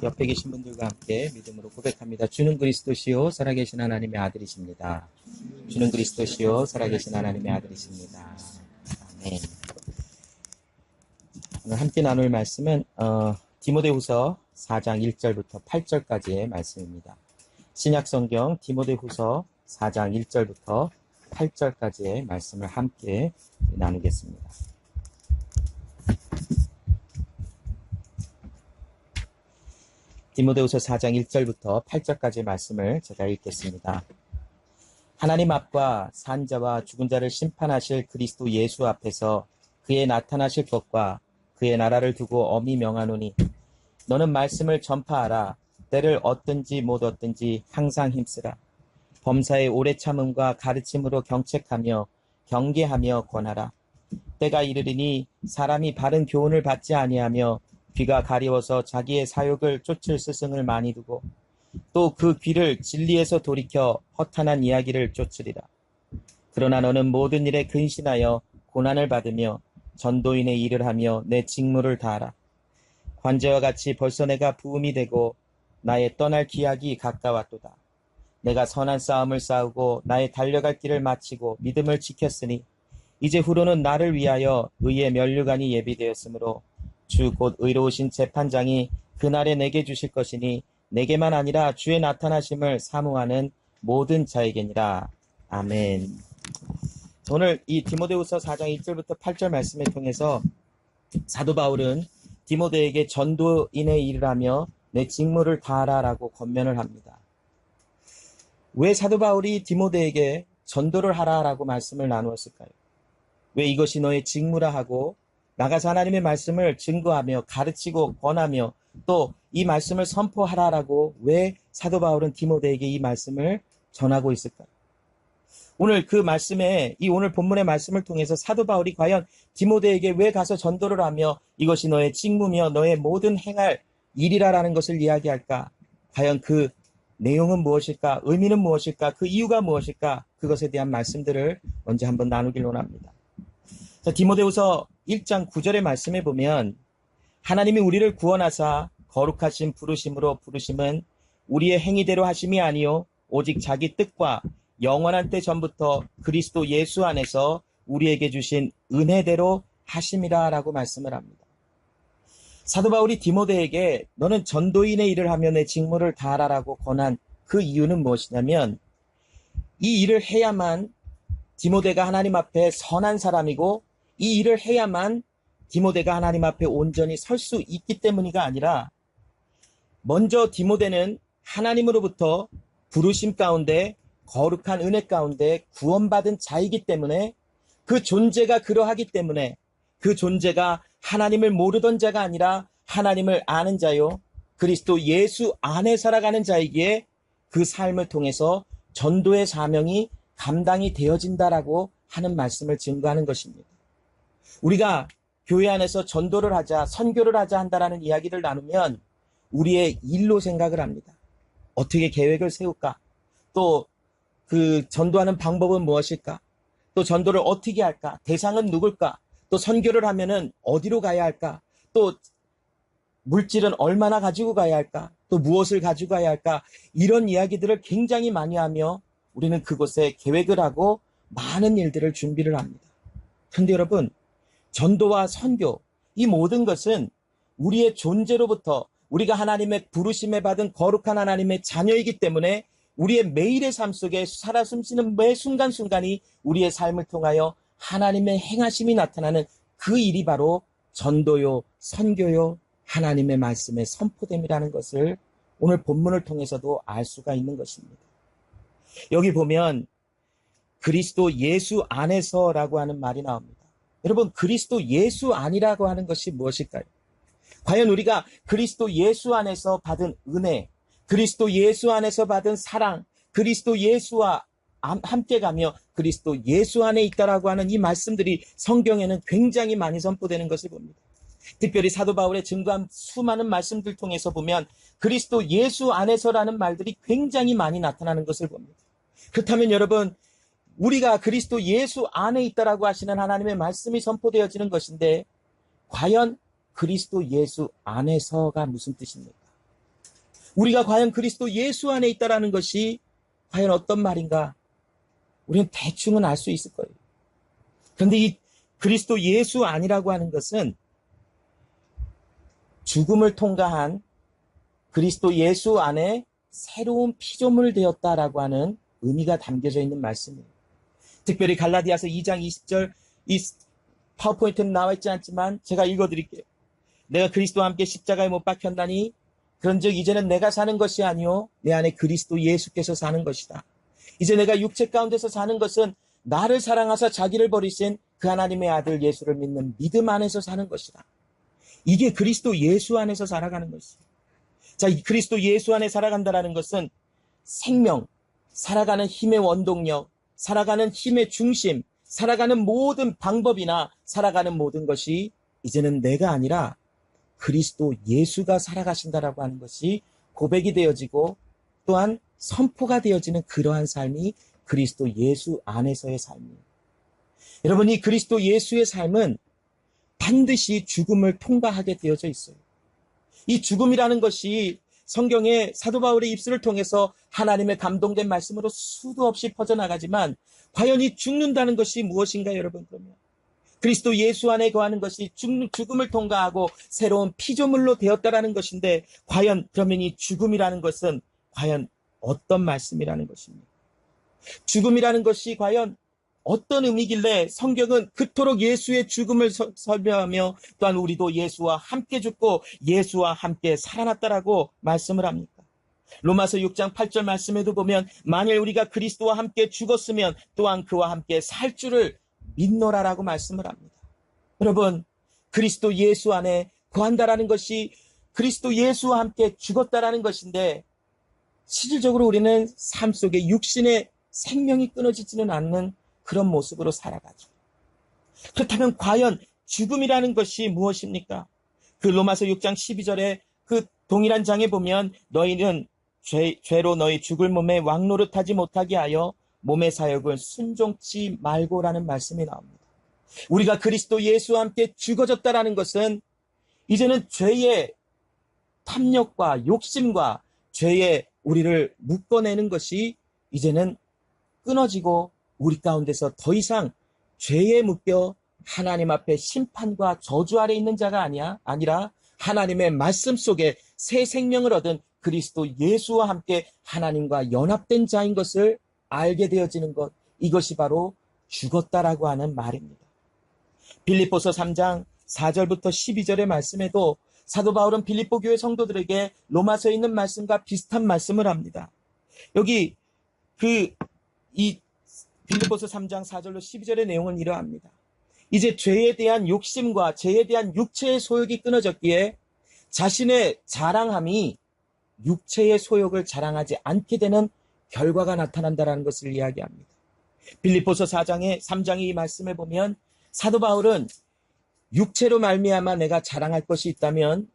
옆에 계신 분들과 함께 믿음으로 고백합니다. 주는 그리스도시요 살아계신 하나님의 아들이십니다. 주는 그리스도시요 살아계신 하나님의 아들이십니다. 아멘. 오늘 함께 나눌 말씀은 디모데후서 4장 1절부터 8절까지의 말씀입니다. 신약성경 디모데후서 4장 1절부터 8절까지의 말씀을 함께 나누겠습니다. 디모데후서 4장 1절부터 8절까지의 말씀을 제가 읽겠습니다. 하나님 앞과 산자와 죽은 자를 심판하실 그리스도 예수 앞에서 그의 나타나실 것과 그의 나라를 두고 엄히 명하노니 너는 말씀을 전파하라. 때를 얻든지 못 얻든지 항상 힘쓰라. 범사의 오래 참음과 가르침으로 경책하며 경계하며 권하라. 때가 이르리니 사람이 바른 교훈을 받지 아니하며 귀가 가리워서 자기의 사욕을 쫓을 스승을 많이 두고 또 그 귀를 진리에서 돌이켜 허탄한 이야기를 쫓으리라. 그러나 너는 모든 일에 근신하여 고난을 받으며 전도인의 일을 하며 내 직무를 다하라. 관제와 같이 벌써 내가 부음이 되고 나의 떠날 기약이 가까웠도다. 내가 선한 싸움을 싸우고 나의 달려갈 길을 마치고 믿음을 지켰으니 이제 후로는 나를 위하여 의의 면류관이 예비되었으므로 주 곧 의로우신 재판장이 그날에 내게 주실 것이니 내게만 아니라 주의 나타나심을 사모하는 모든 자에게니라. 아멘. 오늘 이 디모데후서 4장 1절부터 8절 말씀을 통해서 사도 바울은 디모데에게 전도인의 일을 하며 내 직무를 다하라라고 권면을 합니다. 왜 사도 바울이 디모데에게 전도를 하라라고 말씀을 나누었을까요? 왜 이것이 너의 직무라 하고 나가서 하나님의 말씀을 증거하며 가르치고 권하며 또 이 말씀을 선포하라라고 왜 사도 바울은 디모데에게 이 말씀을 전하고 있을까요? 오늘 그 말씀에 이 오늘 본문의 말씀을 통해서 사도 바울이 과연 디모데에게 왜 가서 전도를 하며 이것이 너의 직무며 너의 모든 행할 일이라라는 것을 이야기할까? 과연 그 내용은 무엇일까? 의미는 무엇일까? 그 이유가 무엇일까? 그것에 대한 말씀들을 먼저 한번 나누길 원합니다. 자, 디모데후서 1장 9절의 말씀에 보면 하나님이 우리를 구원하사 거룩하신 부르심으로 부르심은 우리의 행위대로 하심이 아니요 오직 자기 뜻과 영원한 때 전부터 그리스도 예수 안에서 우리에게 주신 은혜대로 하심이라 라고 말씀을 합니다. 사도 바울이 디모데에게 너는 전도인의 일을 하며 내 직무를 다하라라고 권한 그 이유는 무엇이냐면 이 일을 해야만 디모데가 하나님 앞에 선한 사람이고 이 일을 해야만 디모데가 하나님 앞에 온전히 설 수 있기 때문이가 아니라 먼저 디모데는 하나님으로부터 부르심 가운데 거룩한 은혜 가운데 구원받은 자이기 때문에 그 존재가 그러하기 때문에 그 존재가 하나님을 모르던 자가 아니라 하나님을 아는 자요 그리스도 예수 안에 살아가는 자이기에 그 삶을 통해서 전도의 사명이 감당이 되어진다라고 하는 말씀을 증거하는 것입니다. 우리가 교회 안에서 전도를 하자 선교를 하자 한다라는 이야기를 나누면 우리의 일로 생각을 합니다. 어떻게 계획을 세울까? 또 그 전도하는 방법은 무엇일까? 또 전도를 어떻게 할까? 대상은 누굴까? 또 선교를 하면은 어디로 가야 할까? 또 물질은 얼마나 가지고 가야 할까? 또 무엇을 가지고 가야 할까? 이런 이야기들을 굉장히 많이 하며 우리는 그곳에 계획을 하고 많은 일들을 준비를 합니다. 그런데 여러분, 전도와 선교, 이 모든 것은 우리의 존재로부터 우리가 하나님의 부르심에 받은 거룩한 하나님의 자녀이기 때문에 우리의 매일의 삶 속에 살아 숨쉬는 매 순간순간이 우리의 삶을 통하여 하나님의 행하심이 나타나는 그 일이 바로 전도요, 선교요, 하나님의 말씀의 선포됨이라는 것을 오늘 본문을 통해서도 알 수가 있는 것입니다. 여기 보면 그리스도 예수 안에서라고 하는 말이 나옵니다. 여러분, 그리스도 예수 안이라고 하는 것이 무엇일까요? 과연 우리가 그리스도 예수 안에서 받은 은혜, 그리스도 예수 안에서 받은 사랑, 그리스도 예수와 함께 가며 그리스도 예수 안에 있다라고 하는 이 말씀들이 성경에는 굉장히 많이 선포되는 것을 봅니다. 특별히 사도 바울의 증거한 수많은 말씀들 통해서 보면 그리스도 예수 안에서라는 말들이 굉장히 많이 나타나는 것을 봅니다. 그렇다면 여러분, 우리가 그리스도 예수 안에 있다라고 하시는 하나님의 말씀이 선포되어지는 것인데 과연 그리스도 예수 안에서가 무슨 뜻입니까? 우리가 과연 그리스도 예수 안에 있다라는 것이 과연 어떤 말인가? 우리는 대충은 알 수 있을 거예요. 그런데 이 그리스도 예수 안이라고 하는 것은 죽음을 통과한 그리스도 예수 안에 새로운 피조물 되었다라고 하는 의미가 담겨져 있는 말씀이에요. 특별히 갈라디아서 2장 20절, 이 파워포인트는 나와 있지 않지만 제가 읽어드릴게요. 내가 그리스도와 함께 십자가에 못 박혔나니 그런즉 이제는 내가 사는 것이 아니요 내 안에 그리스도 예수께서 사는 것이다. 이제 내가 육체 가운데서 사는 것은 나를 사랑하사 자기를 버리신 그 하나님의 아들 예수를 믿는 믿음 안에서 사는 것이다. 이게 그리스도 예수 안에서 살아가는 것이에요. 자, 이 그리스도 예수 안에 살아간다는 것은 생명, 살아가는 힘의 원동력, 살아가는 힘의 중심, 살아가는 모든 방법이나 살아가는 모든 것이 이제는 내가 아니라 그리스도 예수가 살아가신다라고 하는 것이 고백이 되어지고 또한 선포가 되어지는 그러한 삶이 그리스도 예수 안에서의 삶이에요. 여러분, 이 그리스도 예수의 삶은 반드시 죽음을 통과하게 되어져 있어요. 이 죽음이라는 것이 성경의 사도 바울의 입술을 통해서 하나님의 감동된 말씀으로 수도 없이 퍼져나가지만 과연 이 죽는다는 것이 무엇인가요, 여러분? 그러면 그리스도 예수 안에 거하는 것이 죽음을 통과하고 새로운 피조물로 되었다라는 것인데 과연 그러면 이 죽음이라는 것은 과연 어떤 말씀이라는 것입니까? 죽음이라는 것이 과연 어떤 의미길래 성경은 그토록 예수의 죽음을 설명하며 또한 우리도 예수와 함께 죽고 예수와 함께 살아났다라고 말씀을 합니까? 로마서 6장 8절 말씀에도 보면 만일 우리가 그리스도와 함께 죽었으면 또한 그와 함께 살 줄을 믿노라라고 말씀을 합니다. 여러분, 그리스도 예수 안에 거한다라는 것이 그리스도 예수와 함께 죽었다라는 것인데 실질적으로 우리는 삶 속에 육신의 생명이 끊어지지는 않는 그런 모습으로 살아가죠. 그렇다면 과연 죽음이라는 것이 무엇입니까? 그 로마서 6장 12절에 그 동일한 장에 보면 너희는 죄로 너희 죽을 몸에 왕노릇하지 못하게 하여 몸의 사역을 순종치 말고라는 말씀이 나옵니다. 우리가 그리스도 예수와 함께 죽어졌다라는 것은 이제는 죄의 탐욕과 욕심과 죄의 우리를 묶어내는 것이 이제는 끊어지고 우리 가운데서 더 이상 죄에 묶여 하나님 앞에 심판과 저주 아래 있는 자가 아니라 하나님의 말씀 속에 새 생명을 얻은 그리스도 예수와 함께 하나님과 연합된 자인 것을 알게 되어지는 것, 이것이 바로 죽었다라고 하는 말입니다. 빌립보서 3장 4절부터 12절의 말씀에도 사도 바울은 빌립보 교회 성도들에게 로마서에 있는 말씀과 비슷한 말씀을 합니다. 여기 이 빌립보서 3장 4절로 12절의 내용은 이러합니다. 이제 죄에 대한 욕심과 죄에 대한 육체의 소욕이 끊어졌기에 자신의 자랑함이 육체의 소욕을 자랑하지 않게 되는 결과가 나타난다는 것을 이야기합니다. 빌립보서 3장의 이 말씀을 보면 사도 바울은 육체로 말미암아 내가 자랑할 것이 있다면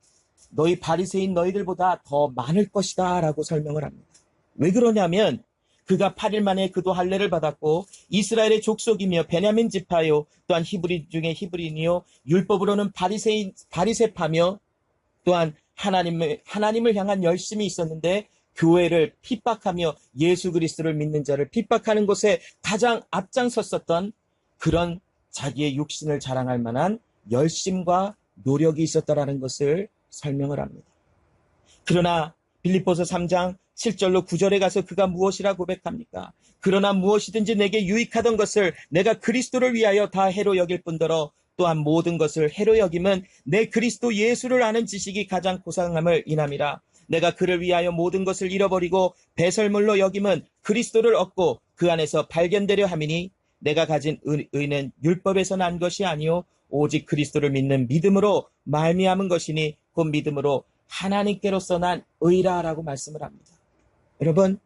너희 바리새인 너희들보다 더 많을 것이다 라고 설명을 합니다. 왜 그러냐면 그가 8일 만에 그도 할례를 받았고 이스라엘의 족속이며 베냐민 지파요 또한 히브리 중에 히브리인이요 율법으로는 바리새파며 또한 하나님을 향한 열심이 있었는데 교회를 핍박하며 예수 그리스도를 믿는 자를 핍박하는 곳에 가장 앞장섰었던 그런 자기의 육신을 자랑할 만한 열심과 노력이 있었다라는 것을 설명을 합니다. 그러나 빌립보서 3장 7절로 9절에 가서 그가 무엇이라 고백합니까? 그러나 무엇이든지 내게 유익하던 것을 내가 그리스도를 위하여 다 해로 여길 뿐더러 또한 모든 것을 해로 여김은 내 그리스도 예수를 아는 지식이 가장 고상함을 인함이라. 내가 그를 위하여 모든 것을 잃어버리고 배설물로 여김은 그리스도를 얻고 그 안에서 발견되려 함이니 내가 가진 의는 율법에서 난 것이 아니요 오직 그리스도를 믿는 믿음으로 말미암은 것이니 그 믿음으로 하나님께로서 난 의라라고 말씀을 합니다. 여러분,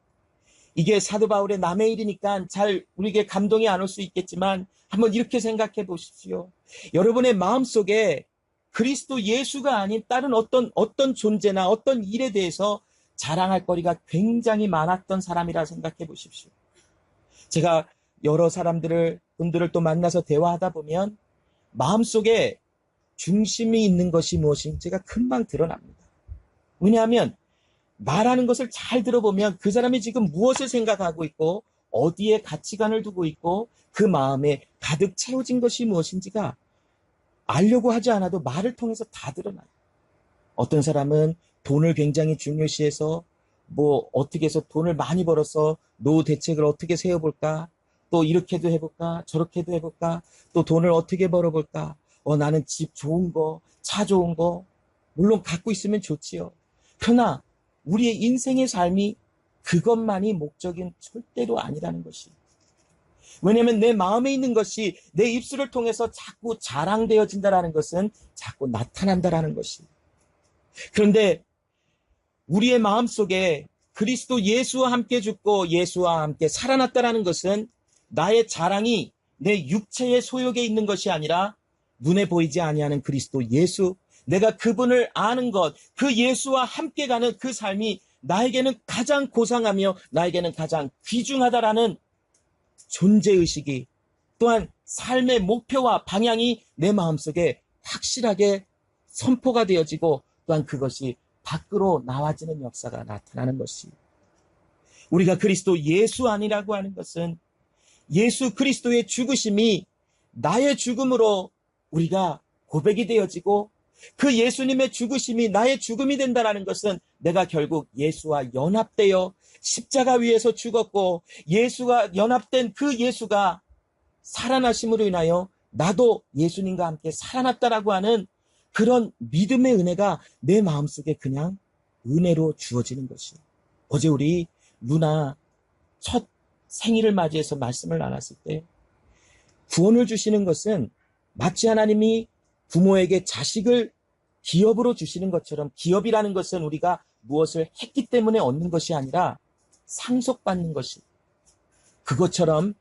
이게 사도 바울의 남의 일이니까 잘 우리에게 감동이 안 올 수 있겠지만 한번 이렇게 생각해 보십시오. 여러분의 마음속에 그리스도 예수가 아닌 다른 어떤 존재나 어떤 일에 대해서 자랑할 거리가 굉장히 많았던 사람이라 생각해 보십시오. 제가 여러 분들을 또 만나서 대화하다 보면 마음속에 중심이 있는 것이 무엇인지가 금방 드러납니다. 왜냐하면 말하는 것을 잘 들어보면 그 사람이 지금 무엇을 생각하고 있고 어디에 가치관을 두고 있고 그 마음에 가득 채워진 것이 무엇인지가 알려고 하지 않아도 말을 통해서 다 드러나요. 어떤 사람은 돈을 굉장히 중요시해서 어떻게 해서 돈을 많이 벌어서 노후 대책을 어떻게 세워볼까? 또 이렇게도 해볼까? 저렇게도 해볼까? 또 돈을 어떻게 벌어볼까? 나는 집 좋은 거, 차 좋은 거, 물론 갖고 있으면 좋지요. 그러나 우리의 인생의 삶이 그것만이 목적인 절대로 아니라는 것이. 왜냐하면 내 마음에 있는 것이 내 입술을 통해서 자꾸 자랑되어진다라는 것은 자꾸 나타난다라는 것이. 그런데 우리의 마음속에 그리스도 예수와 함께 죽고 예수와 함께 살아났다라는 것은 나의 자랑이 내 육체의 소욕에 있는 것이 아니라 눈에 보이지 아니하는 그리스도 예수, 내가 그분을 아는 것, 그 예수와 함께 가는 그 삶이 나에게는 가장 고상하며 나에게는 가장 귀중하다라는 존재의식이, 또한 삶의 목표와 방향이 내 마음속에 확실하게 선포가 되어지고 또한 그것이 밖으로 나와지는 역사가 나타나는 것이. 우리가 그리스도 예수 아니라고 하는 것은 예수 그리스도의 죽으심이 나의 죽음으로 우리가 고백이 되어지고 그 예수님의 죽으심이 나의 죽음이 된다는 것은 내가 결국 예수와 연합되어 십자가 위에서 죽었고 예수가 연합된 그 예수가 살아나심으로 인하여 나도 예수님과 함께 살아났다라고 하는 그런 믿음의 은혜가 내 마음속에 그냥 은혜로 주어지는 것이. 어제 우리 누나 첫 생일을 맞이해서 말씀을 나눴을 때 구원을 주시는 것은 마치 하나님이 부모에게 자식을 기업으로 주시는 것처럼, 기업이라는 것은 우리가 무엇을 했기 때문에 얻는 것이 아니라 상속받는 것이, 그것처럼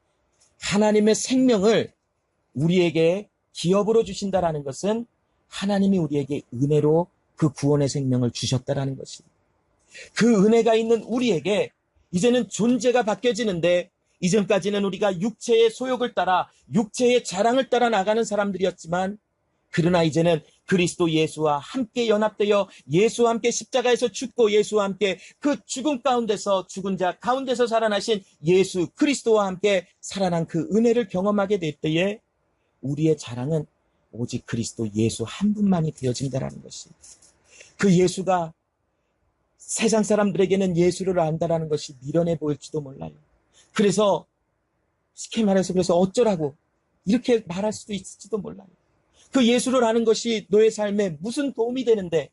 하나님의 생명을 우리에게 기업으로 주신다라는 것은 하나님이 우리에게 은혜로 그 구원의 생명을 주셨다라는 것이. 그 은혜가 있는 우리에게 이제는 존재가 바뀌어지는데, 이전까지는 우리가 육체의 소욕을 따라 육체의 자랑을 따라 나가는 사람들이었지만, 그러나 이제는 그리스도 예수와 함께 연합되어 예수와 함께 십자가에서 죽고 예수와 함께 그 죽음 가운데서, 죽은 자 가운데서 살아나신 예수 그리스도와 함께 살아난 그 은혜를 경험하게 될 때에 우리의 자랑은 오직 그리스도 예수 한 분만이 되어진다라는 것이. 그 예수가 세상 사람들에게는 예수를 안다라는 것이 미련해 보일지도 몰라요. 그래서 쉽게 말해서 그래서 어쩌라고 이렇게 말할 수도 있을지도 몰라요. 그 예수를 아는 것이 너의 삶에 무슨 도움이 되는데,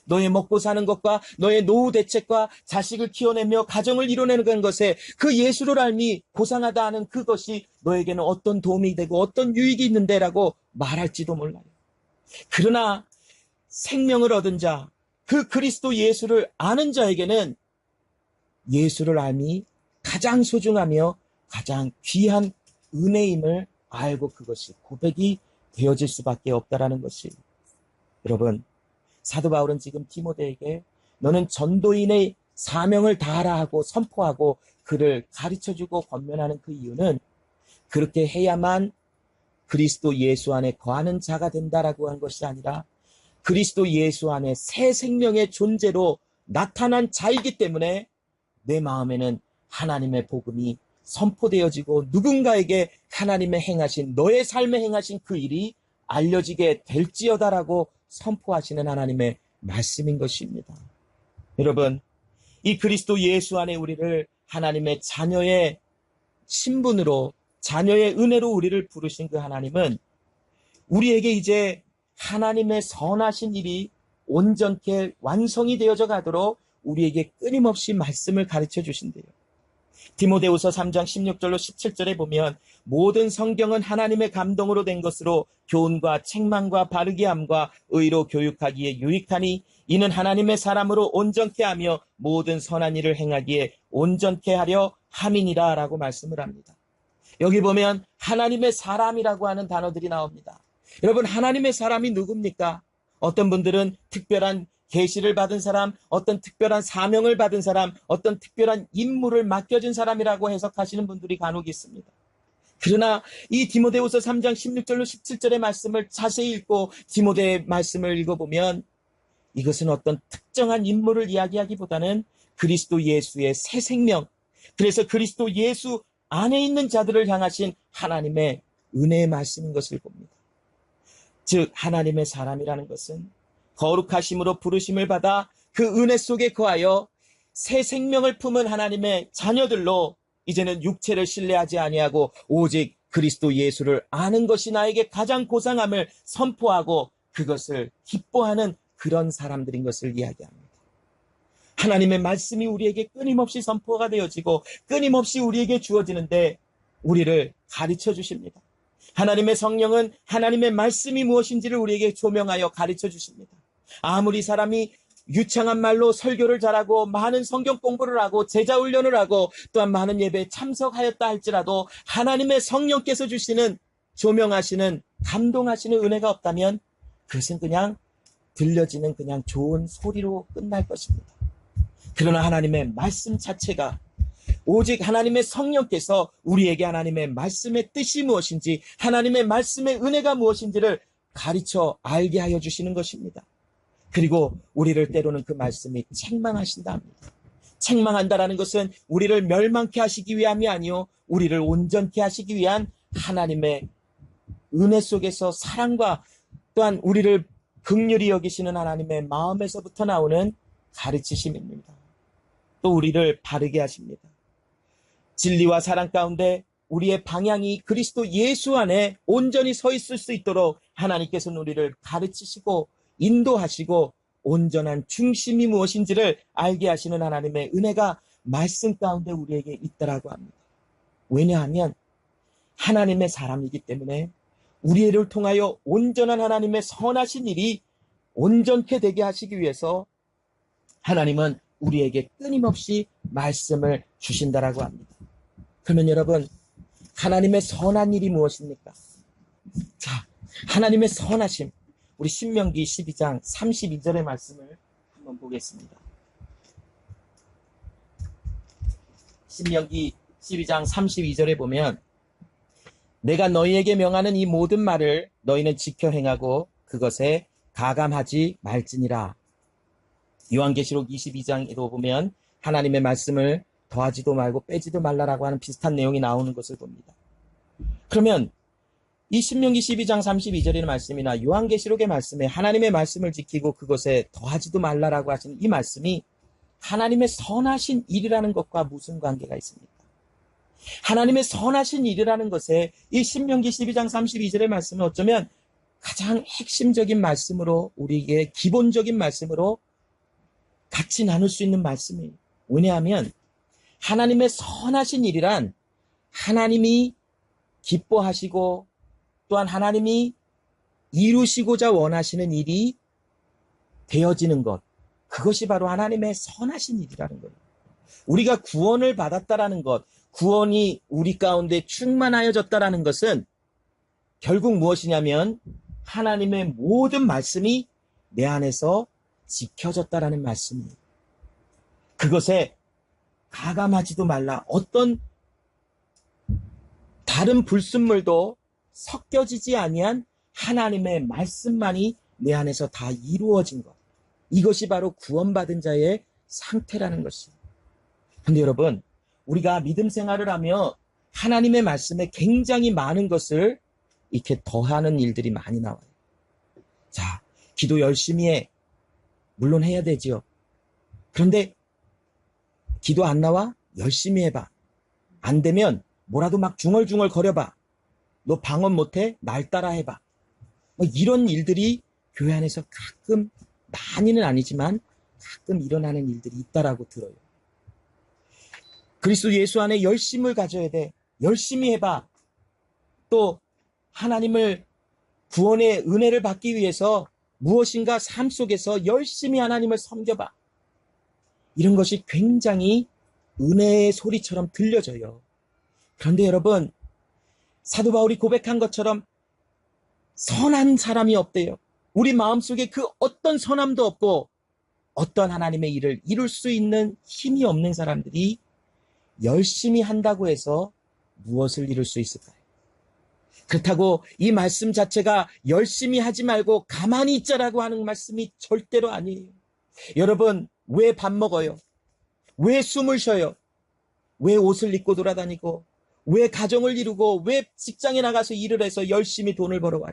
너의 먹고 사는 것과 너의 노후 대책과 자식을 키워내며 가정을 이뤄내는 것에 그 예수를 알미 고상하다 하는 그것이 너에게는 어떤 도움이 되고 어떤 유익이 있는데라고 말할지도 몰라요. 그러나 생명을 얻은 자, 그 그리스도 예수를 아는 자에게는 예수를 알미 가장 소중하며 가장 귀한 은혜임을 알고 그것이 고백이 되어질 수밖에 없다라는 것이. 여러분, 사도 바울은 지금 디모데에게 너는 전도인의 사명을 다하라 하고 선포하고 그를 가르쳐주고 권면하는 그 이유는 그렇게 해야만 그리스도 예수 안에 거하는 자가 된다라고 한 것이 아니라 그리스도 예수 안에 새 생명의 존재로 나타난 자이기 때문에 내 마음에는 하나님의 복음이 선포되어지고 누군가에게 하나님의 행하신, 너의 삶에 행하신 그 일이 알려지게 될지어다라고 선포하시는 하나님의 말씀인 것입니다. 여러분, 이 그리스도 예수 안에 우리를 하나님의 자녀의 신분으로, 자녀의 은혜로 우리를 부르신 그 하나님은 우리에게 이제 하나님의 선하신 일이 온전케 완성이 되어져 가도록 우리에게 끊임없이 말씀을 가르쳐 주신대요. 디모데후서 3장 16절로 17절에 보면 모든 성경은 하나님의 감동으로 된 것으로 교훈과 책망과 바르게 함과 의로 교육하기에 유익하니 이는 하나님의 사람으로 온전케 하며 모든 선한 일을 행하기에 온전케 하려 함이니라 라고 말씀을 합니다. 여기 보면 하나님의 사람이라고 하는 단어들이 나옵니다. 여러분, 하나님의 사람이 누굽니까? 어떤 분들은 특별한 계시를 받은 사람, 어떤 특별한 사명을 받은 사람, 어떤 특별한 임무를 맡겨진 사람이라고 해석하시는 분들이 간혹 있습니다. 그러나 이 디모데후서 3장 16절로 17절의 말씀을 자세히 읽고 디모데의 말씀을 읽어보면 이것은 어떤 특정한 인물을 이야기하기보다는 그리스도 예수의 새 생명, 그래서 그리스도 예수 안에 있는 자들을 향하신 하나님의 은혜의 말씀인 것을 봅니다. 즉 하나님의 사람이라는 것은 거룩하심으로 부르심을 받아 그 은혜 속에 거하여 새 생명을 품은 하나님의 자녀들로 이제는 육체를 신뢰하지 아니하고 오직 그리스도 예수를 아는 것이 나에게 가장 고상함을 선포하고 그것을 기뻐하는 그런 사람들인 것을 이야기합니다. 하나님의 말씀이 우리에게 끊임없이 선포가 되어지고 끊임없이 우리에게 주어지는데 우리를 가르쳐 주십니다. 하나님의 성령은 하나님의 말씀이 무엇인지를 우리에게 조명하여 가르쳐 주십니다. 아무리 사람이 유창한 말로 설교를 잘하고 많은 성경 공부를 하고 제자 훈련을 하고 또한 많은 예배에 참석하였다 할지라도 하나님의 성령께서 주시는 조명하시는 감동하시는 은혜가 없다면 그것은 그냥 들려지는 그냥 좋은 소리로 끝날 것입니다. 그러나 하나님의 말씀 자체가 오직 하나님의 성령께서 우리에게 하나님의 말씀의 뜻이 무엇인지 하나님의 말씀의 은혜가 무엇인지를 가르쳐 알게 하여 주시는 것입니다. 그리고 우리를 때로는 그 말씀이 책망하신다 합니다. 책망한다라는 것은 우리를 멸망케 하시기 위함이 아니요 우리를 온전케 하시기 위한 하나님의 은혜 속에서 사랑과 또한 우리를 긍휼히 여기시는 하나님의 마음에서부터 나오는 가르치심입니다. 또 우리를 바르게 하십니다. 진리와 사랑 가운데 우리의 방향이 그리스도 예수 안에 온전히 서 있을 수 있도록 하나님께서는 우리를 가르치시고 인도하시고 온전한 중심이 무엇인지를 알게 하시는 하나님의 은혜가 말씀 가운데 우리에게 있다라고 합니다. 왜냐하면 하나님의 사람이기 때문에 우리를 통하여 온전한 하나님의 선하신 일이 온전케 되게 하시기 위해서 하나님은 우리에게 끊임없이 말씀을 주신다라고 합니다. 그러면 여러분, 하나님의 선한 일이 무엇입니까? 자, 하나님의 선하심. 우리 신명기 12장 32절의 말씀을 한번 보겠습니다. 신명기 12장 32절에 보면 내가 너희에게 명하는 이 모든 말을 너희는 지켜 행하고 그것에 가감하지 말지니라. 요한계시록 22장에도 보면 하나님의 말씀을 더하지도 말고 빼지도 말라라고 하는 비슷한 내용이 나오는 것을 봅니다. 그러면 이 신명기 12장 32절의 말씀이나 요한계시록의 말씀에 하나님의 말씀을 지키고 그것에 더하지도 말라라고 하신 이 말씀이 하나님의 선하신 일이라는 것과 무슨 관계가 있습니까? 하나님의 선하신 일이라는 것에 이 신명기 12장 32절의 말씀은 어쩌면 가장 핵심적인 말씀으로 우리에게 기본적인 말씀으로 같이 나눌 수 있는 말씀이에요. 왜냐하면 하나님의 선하신 일이란 하나님이 기뻐하시고 또한 하나님이 이루시고자 원하시는 일이 되어지는 것, 그것이 바로 하나님의 선하신 일이라는 거예요. 우리가 구원을 받았다라는 것, 구원이 우리 가운데 충만하여졌다라는 것은 결국 무엇이냐면 하나님의 모든 말씀이 내 안에서 지켜졌다라는 말씀이에요. 그것에 가감하지도 말라. 어떤 다른 불순물도 섞여지지 아니한 하나님의 말씀만이 내 안에서 다 이루어진 것. 이것이 바로 구원받은 자의 상태라는 것이에요. 그런데 여러분, 우리가 믿음 생활을 하며 하나님의 말씀에 굉장히 많은 것을 이렇게 더하는 일들이 많이 나와요. 자, 기도 열심히 해. 물론 해야 되지요. 그런데 기도 안 나와? 열심히 해봐. 안 되면 뭐라도 막 중얼중얼 거려봐. 너 방언 못해? 날 따라 해봐. 뭐 이런 일들이 교회 안에서 가끔, 많이는 아니지만 가끔 일어나는 일들이 있다라고 들어요. 그리스도 예수 안에 열심을 가져야 돼. 열심히 해봐. 또 하나님을 구원의 은혜를 받기 위해서 무엇인가 삶 속에서 열심히 하나님을 섬겨봐. 이런 것이 굉장히 은혜의 소리처럼 들려져요. 그런데 여러분, 사도 바울이 고백한 것처럼 선한 사람이 없대요. 우리 마음속에 그 어떤 선함도 없고 어떤 하나님의 일을 이룰 수 있는 힘이 없는 사람들이 열심히 한다고 해서 무엇을 이룰 수 있을까요? 그렇다고 이 말씀 자체가 열심히 하지 말고 가만히 있자라고 하는 말씀이 절대로 아니에요. 여러분, 왜 밥 먹어요? 왜 숨을 쉬어요? 왜 옷을 입고 돌아다니고, 왜 가정을 이루고, 왜 직장에 나가서 일을 해서 열심히 돈을 벌어와요?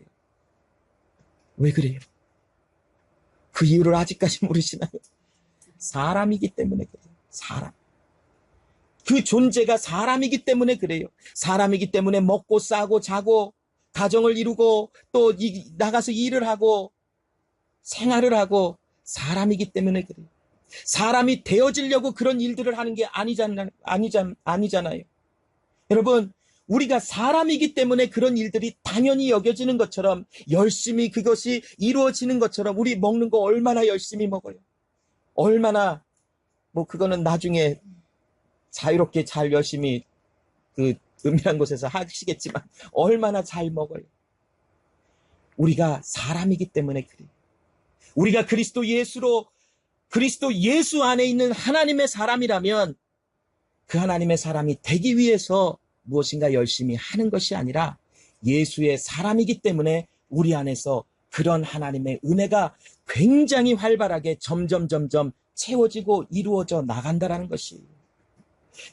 왜 그래요? 그 이유를 아직까지 모르시나요? 사람이기 때문에 그래요. 사람. 그 존재가 사람이기 때문에 그래요. 사람이기 때문에 먹고 싸고 자고 가정을 이루고 또 나가서 일을 하고 생활을 하고 사람이기 때문에 그래요. 사람이 되어지려고 그런 일들을 하는 게 아니잖아요. 여러분, 우리가 사람이기 때문에 그런 일들이 당연히 여겨지는 것처럼 열심히 그것이 이루어지는 것처럼 우리 먹는 거 얼마나 열심히 먹어요. 얼마나 그거는 나중에 자유롭게 잘 열심히 그 은밀한 곳에서 하시겠지만 얼마나 잘 먹어요. 우리가 사람이기 때문에 그래요. 우리가 그리스도 예수 안에 있는 하나님의 사람이라면 그 하나님의 사람이 되기 위해서 무엇인가 열심히 하는 것이 아니라 예수의 사람이기 때문에 우리 안에서 그런 하나님의 은혜가 굉장히 활발하게 점점 채워지고 이루어져 나간다는 것이에요.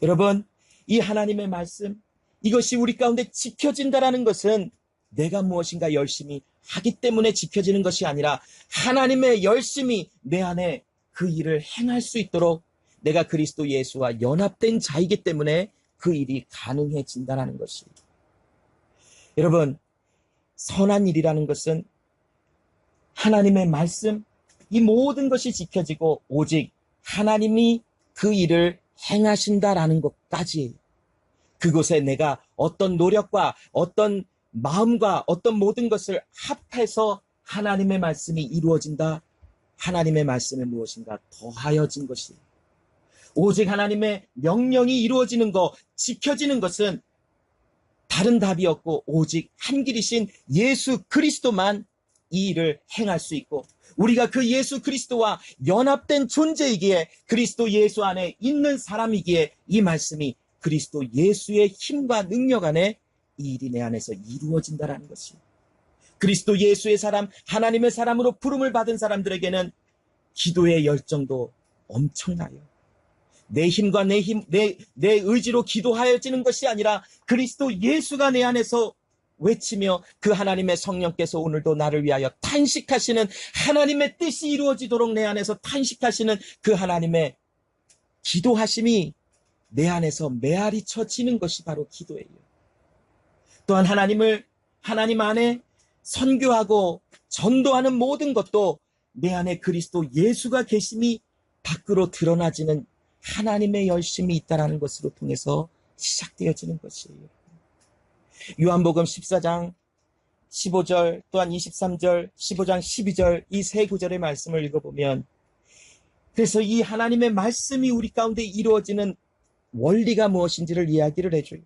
여러분, 이 하나님의 말씀, 이것이 우리 가운데 지켜진다는 것은 내가 무엇인가 열심히 하기 때문에 지켜지는 것이 아니라 하나님의 열심히 내 안에 그 일을 행할 수 있도록 내가 그리스도 예수와 연합된 자이기 때문에 그 일이 가능해진다는 것이에요. 여러분, 선한 일이라는 것은 하나님의 말씀, 이 모든 것이 지켜지고 오직 하나님이 그 일을 행하신다라는 것까지예요. 그곳에 내가 어떤 노력과 어떤 마음과 어떤 모든 것을 합해서 하나님의 말씀이 이루어진다. 하나님의 말씀에 무엇인가 더하여진 것이에요. 오직 하나님의 명령이 이루어지는 것, 지켜지는 것은 다른 답이 없고 오직 한 길이신 예수 그리스도만 이 일을 행할 수 있고 우리가 그 예수 그리스도와 연합된 존재이기에 그리스도 예수 안에 있는 사람이기에 이 말씀이 그리스도 예수의 힘과 능력 안에 이 일이 내 안에서 이루어진다는 것이 그리스도 예수의 사람, 하나님의 사람으로 부름을 받은 사람들에게는 기도의 열정도 엄청나요. 내 힘과 내 의지로 기도하여지는 것이 아니라 그리스도 예수가 내 안에서 외치며 그 하나님의 성령께서 오늘도 나를 위하여 탄식하시는 하나님의 뜻이 이루어지도록 내 안에서 탄식하시는 그 하나님의 기도하심이 내 안에서 메아리 쳐지는 것이 바로 기도예요. 또한 하나님 안에 선교하고 전도하는 모든 것도 내 안에 그리스도 예수가 계심이 밖으로 드러나지는 하나님의 열심이 있다는 것으로 통해서 시작되어지는 것이에요. 요한복음 14장 15절 또한 23절 15장 12절 이 세 구절의 말씀을 읽어보면 그래서 이 하나님의 말씀이 우리 가운데 이루어지는 원리가 무엇인지를 이야기를 해줘요.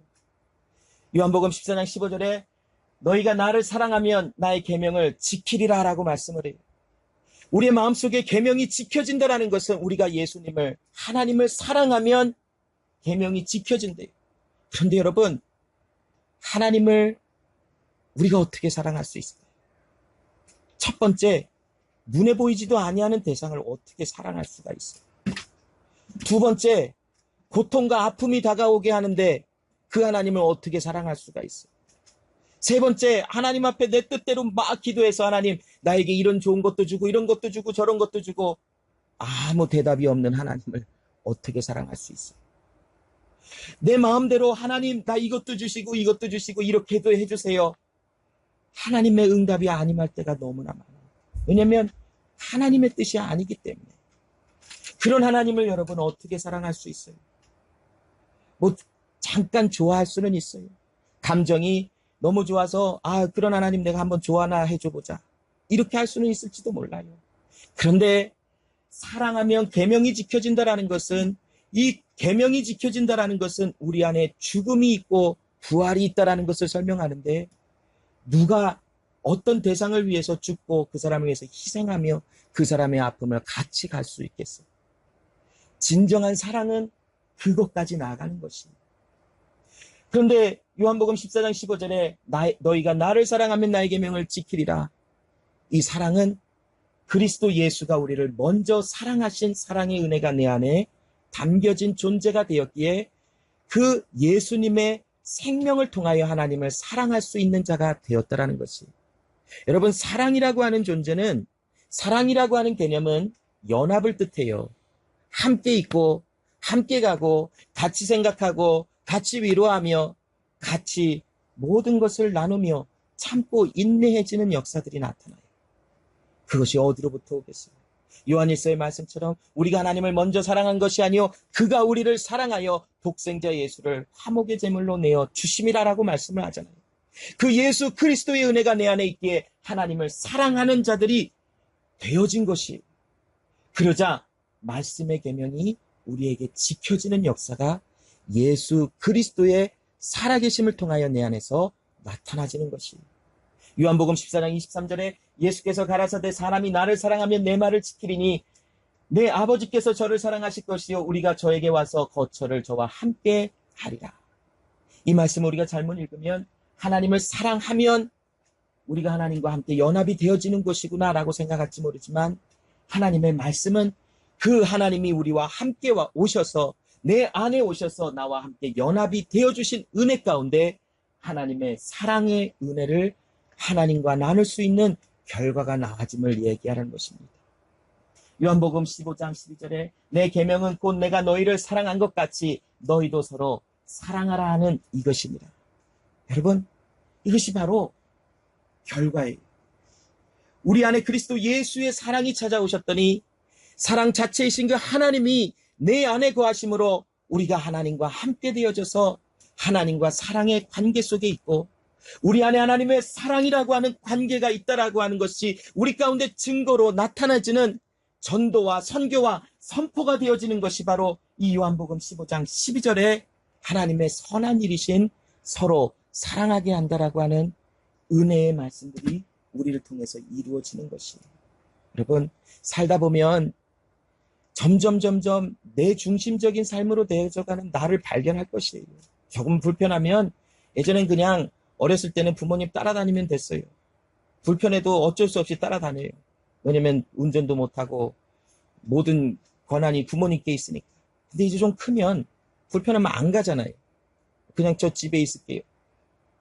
요한복음 14장 15절에 너희가 나를 사랑하면 나의 계명을 지키리라 라고 말씀을 해요. 우리의 마음속에 계명이 지켜진다는 것은 우리가 예수님을 하나님을 사랑하면 계명이 지켜진대요. 그런데 여러분 하나님을 우리가 어떻게 사랑할 수 있을까요? 첫 번째, 눈에 보이지도 아니하는 대상을 어떻게 사랑할 수가 있어요? 두 번째, 고통과 아픔이 다가오게 하는데 그 하나님을 어떻게 사랑할 수가 있어요? 세 번째, 하나님 앞에 내 뜻대로 막 기도해서 하나님 나에게 이런 좋은 것도 주고 이런 것도 주고 저런 것도 주고 아무 대답이 없는 하나님을 어떻게 사랑할 수 있어요? 내 마음대로 하나님 나 이것도 주시고 이것도 주시고 이렇게도 해주세요. 하나님의 응답이 아님할 때가 너무나 많아요. 왜냐하면 하나님의 뜻이 아니기 때문에. 그런 하나님을 여러분 어떻게 사랑할 수 있어요? 잠깐 좋아할 수는 있어요. 감정이 너무 좋아서 그런 하나님 내가 한번 좋아나 해줘보자. 이렇게 할 수는 있을지도 몰라요. 그런데 사랑하면 계명이 지켜진다라는 것은 이 계명이 지켜진다라는 것은 우리 안에 죽음이 있고 부활이 있다라는 것을 설명하는데 누가 어떤 대상을 위해서 죽고 그 사람을 위해서 희생하며 그 사람의 아픔을 같이 갈 수 있겠어요? 진정한 사랑은 그것까지 나아가는 것입니다. 그런데 요한복음 14장 15절에 너희가 나를 사랑하면 나의 계명을 지키리라. 이 사랑은 그리스도 예수가 우리를 먼저 사랑하신 사랑의 은혜가 내 안에 담겨진 존재가 되었기에 그 예수님의 생명을 통하여 하나님을 사랑할 수 있는 자가 되었다라는 것이. 여러분, 사랑이라고 하는 존재는, 사랑이라고 하는 개념은 연합을 뜻해요. 함께 있고 함께 가고 같이 생각하고 같이 위로하며 같이 모든 것을 나누며 참고 인내해지는 역사들이 나타나요. 그것이 어디로부터 오겠어요? 요한일서의 말씀처럼 우리가 하나님을 먼저 사랑한 것이 아니요 그가 우리를 사랑하여 독생자 예수를 화목의 제물로 내어 주심이라라고 말씀을 하잖아요. 그 예수 그리스도의 은혜가 내 안에 있기에 하나님을 사랑하는 자들이 되어진 것이, 그러자 말씀의 계명이 우리에게 지켜지는 역사가 예수 그리스도의 살아계심을 통하여 내 안에서 나타나지는 것이. 요한복음 14장 23절에 예수께서 가라사대 사람이 나를 사랑하면 내 말을 지키리니 내 아버지께서 저를 사랑하실 것이요 우리가 저에게 와서 거처를 저와 함께 하리라. 이 말씀을 우리가 잘못 읽으면 하나님을 사랑하면 우리가 하나님과 함께 연합이 되어지는 것이구나 라고 생각할지 모르지만, 하나님의 말씀은 그 하나님이 우리와 함께 오셔서 내 안에 오셔서 나와 함께 연합이 되어주신 은혜 가운데 하나님의 사랑의 은혜를 하나님과 나눌 수 있는 결과가 나아짐을 얘기하는 것입니다. 요한복음 15장 12절에 내 계명은 곧 내가 너희를 사랑한 것 같이 너희도 서로 사랑하라 하는 이것입니다. 여러분, 이것이 바로 결과예요. 우리 안에 그리스도 예수의 사랑이 찾아오셨더니 사랑 자체이신 그 하나님이 내 안에 거하심으로 우리가 하나님과 함께 되어져서 하나님과 사랑의 관계 속에 있고, 우리 안에 하나님의 사랑이라고 하는 관계가 있다라고 하는 것이 우리 가운데 증거로 나타나지는 전도와 선교와 선포가 되어지는 것이 바로 이 요한복음 15장 12절에 하나님의 선한 일이신 서로 사랑하게 한다라고 하는 은혜의 말씀들이 우리를 통해서 이루어지는 것이에요. 여러분, 살다 보면 점점 내 중심적인 삶으로 되어져가는 나를 발견할 것이에요. 조금 불편하면, 예전엔 그냥 어렸을 때는 부모님 따라다니면 됐어요. 불편해도 어쩔 수 없이 따라다녀요. 왜냐면 운전도 못하고 모든 권한이 부모님께 있으니까. 근데 이제 좀 크면 불편하면 안 가잖아요. 그냥 저 집에 있을게요.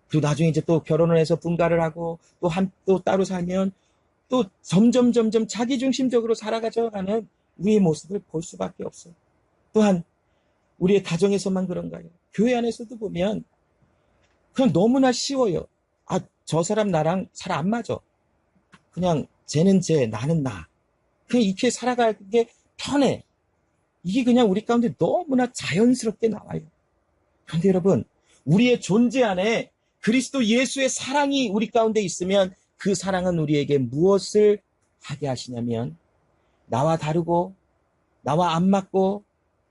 그리고 나중에 이제 또 결혼을 해서 분가를 하고 또 따로 살면 또 점점 자기중심적으로 살아가져가는 우리의 모습을 볼 수밖에 없어요. 또한 우리의 가정에서만 그런가요? 교회 안에서도 보면 그냥 너무나 쉬워요. 아, 저 사람 나랑 잘 안 맞아. 그냥 쟤는 쟤, 나는 나. 그냥 이렇게 살아가게 편해. 이게 그냥 우리 가운데 너무나 자연스럽게 나와요. 그런데 여러분, 우리의 존재 안에 그리스도 예수의 사랑이 우리 가운데 있으면 그 사랑은 우리에게 무엇을 하게 하시냐면, 나와 다르고 나와 안 맞고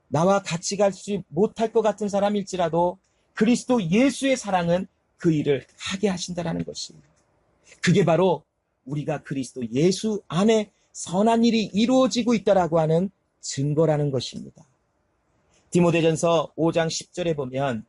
나와 같이 갈 수 못할 것 같은 사람일지라도 그리스도 예수의 사랑은 그 일을 하게 하신다라는 것이에요. 그게 바로 우리가 그리스도 예수 안에 선한 일이 이루어지고 있다라고 하는 증거라는 것입니다. 디모데전서 5장 10절에 보면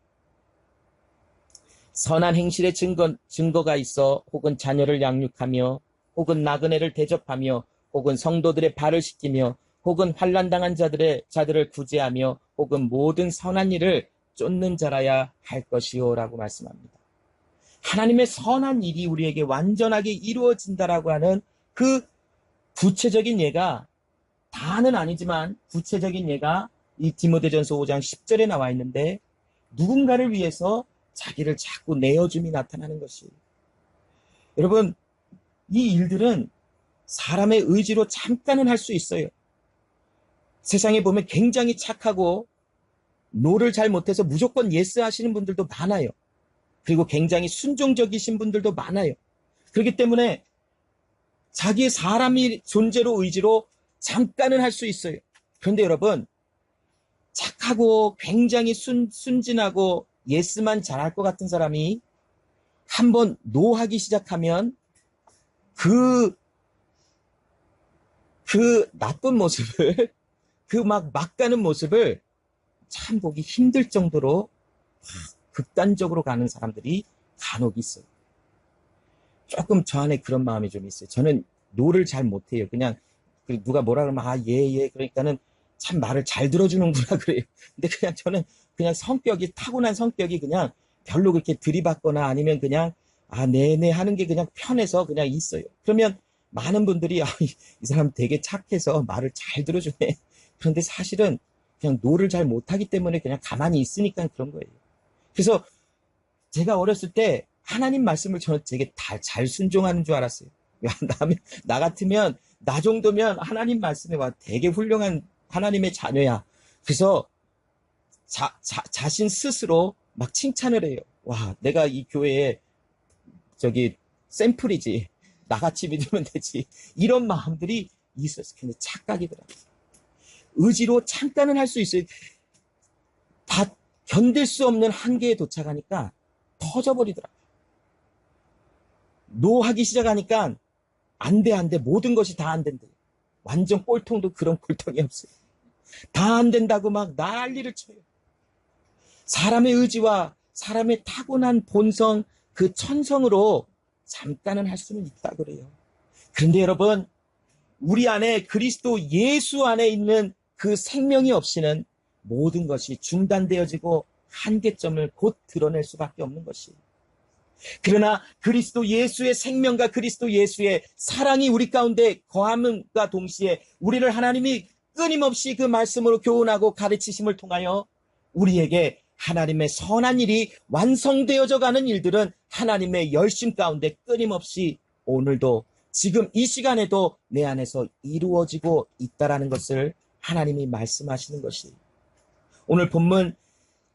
선한 행실의 증거가 있어 혹은 자녀를 양육하며 혹은 나그네를 대접하며 혹은 성도들의 발을 씻기며 혹은 환난당한 자들을 구제하며 혹은 모든 선한 일을 쫓는 자라야 할 것이요 라고 말씀합니다. 하나님의 선한 일이 우리에게 완전하게 이루어진다라고 하는 그 구체적인 예가, 다는 아니지만 구체적인 예가 이 디모데전서 5장 10절에 나와 있는데, 누군가를 위해서 자기를 자꾸 내어줌이 나타나는 것이에요. 여러분, 이 일들은 사람의 의지로 잠깐은 할 수 있어요. 세상에 보면 굉장히 착하고 노를 잘 못해서 무조건 예스 하시는 분들도 많아요. 그리고 굉장히 순종적이신 분들도 많아요. 그렇기 때문에 자기의 사람이 존재로 의지로 잠깐은 할 수 있어요. 그런데 여러분, 착하고 굉장히 순진하고 예스만 잘할 것 같은 사람이 한번 노하기 시작하면 그 나쁜 모습을 그 막 가는 모습을 참 보기 힘들 정도로 극단적으로 가는 사람들이 간혹 있어요. 조금 저 안에 그런 마음이 좀 있어요. 저는 노를 잘 못해요. 그냥 누가 뭐라 그러면 예 그러니까는 참 말을 잘 들어주는구나 그래요. 근데 그냥 저는 그냥 성격이 타고난 성격이 그냥 별로 그렇게 들이받거나 아니면 그냥 네네 하는 게 그냥 편해서 그냥 있어요. 그러면 많은 분들이 이 사람 되게 착해서 말을 잘 들어주네. 그런데 사실은 그냥 노를 잘 못하기 때문에 그냥 가만히 있으니까 그런 거예요. 그래서 제가 어렸을 때 하나님 말씀을 저는 되게 잘 순종하는 줄 알았어요. 나 같으면 나 정도면 하나님 말씀에 와 되게 훌륭한 하나님의 자녀야. 그래서 자신 스스로 막 칭찬을 해요. 와, 내가 이 교회에 샘플이지. 나같이 믿으면 되지. 이런 마음들이 있었어요. 근데 착각이더라고요. 의지로 잠깐은 할 수 있어요. 다 견딜 수 없는 한계에 도착하니까 터져버리더라고요. 노하기 시작하니까 안 돼. 모든 것이 다 안 된대요. 완전 꼴통도 그런 꼴통이 없어요. 다 안 된다고 막 난리를 쳐요. 사람의 의지와 사람의 타고난 본성, 그 천성으로 잠깐은 할 수는 있다 그래요. 그런데 여러분, 우리 안에 그리스도 예수 안에 있는 그 생명이 없이는 모든 것이 중단되어지고 한계점을 곧 드러낼 수밖에 없는 것이에요. 그러나 그리스도 예수의 생명과 그리스도 예수의 사랑이 우리 가운데 거함과 동시에 우리를 하나님이 끊임없이 그 말씀으로 교훈하고 가르치심을 통하여 우리에게 하나님의 선한 일이 완성되어져 가는 일들은 하나님의 열심 가운데 끊임없이 오늘도 지금 이 시간에도 내 안에서 이루어지고 있다라는 것을 하나님이 말씀하시는 것이에요. 오늘 본문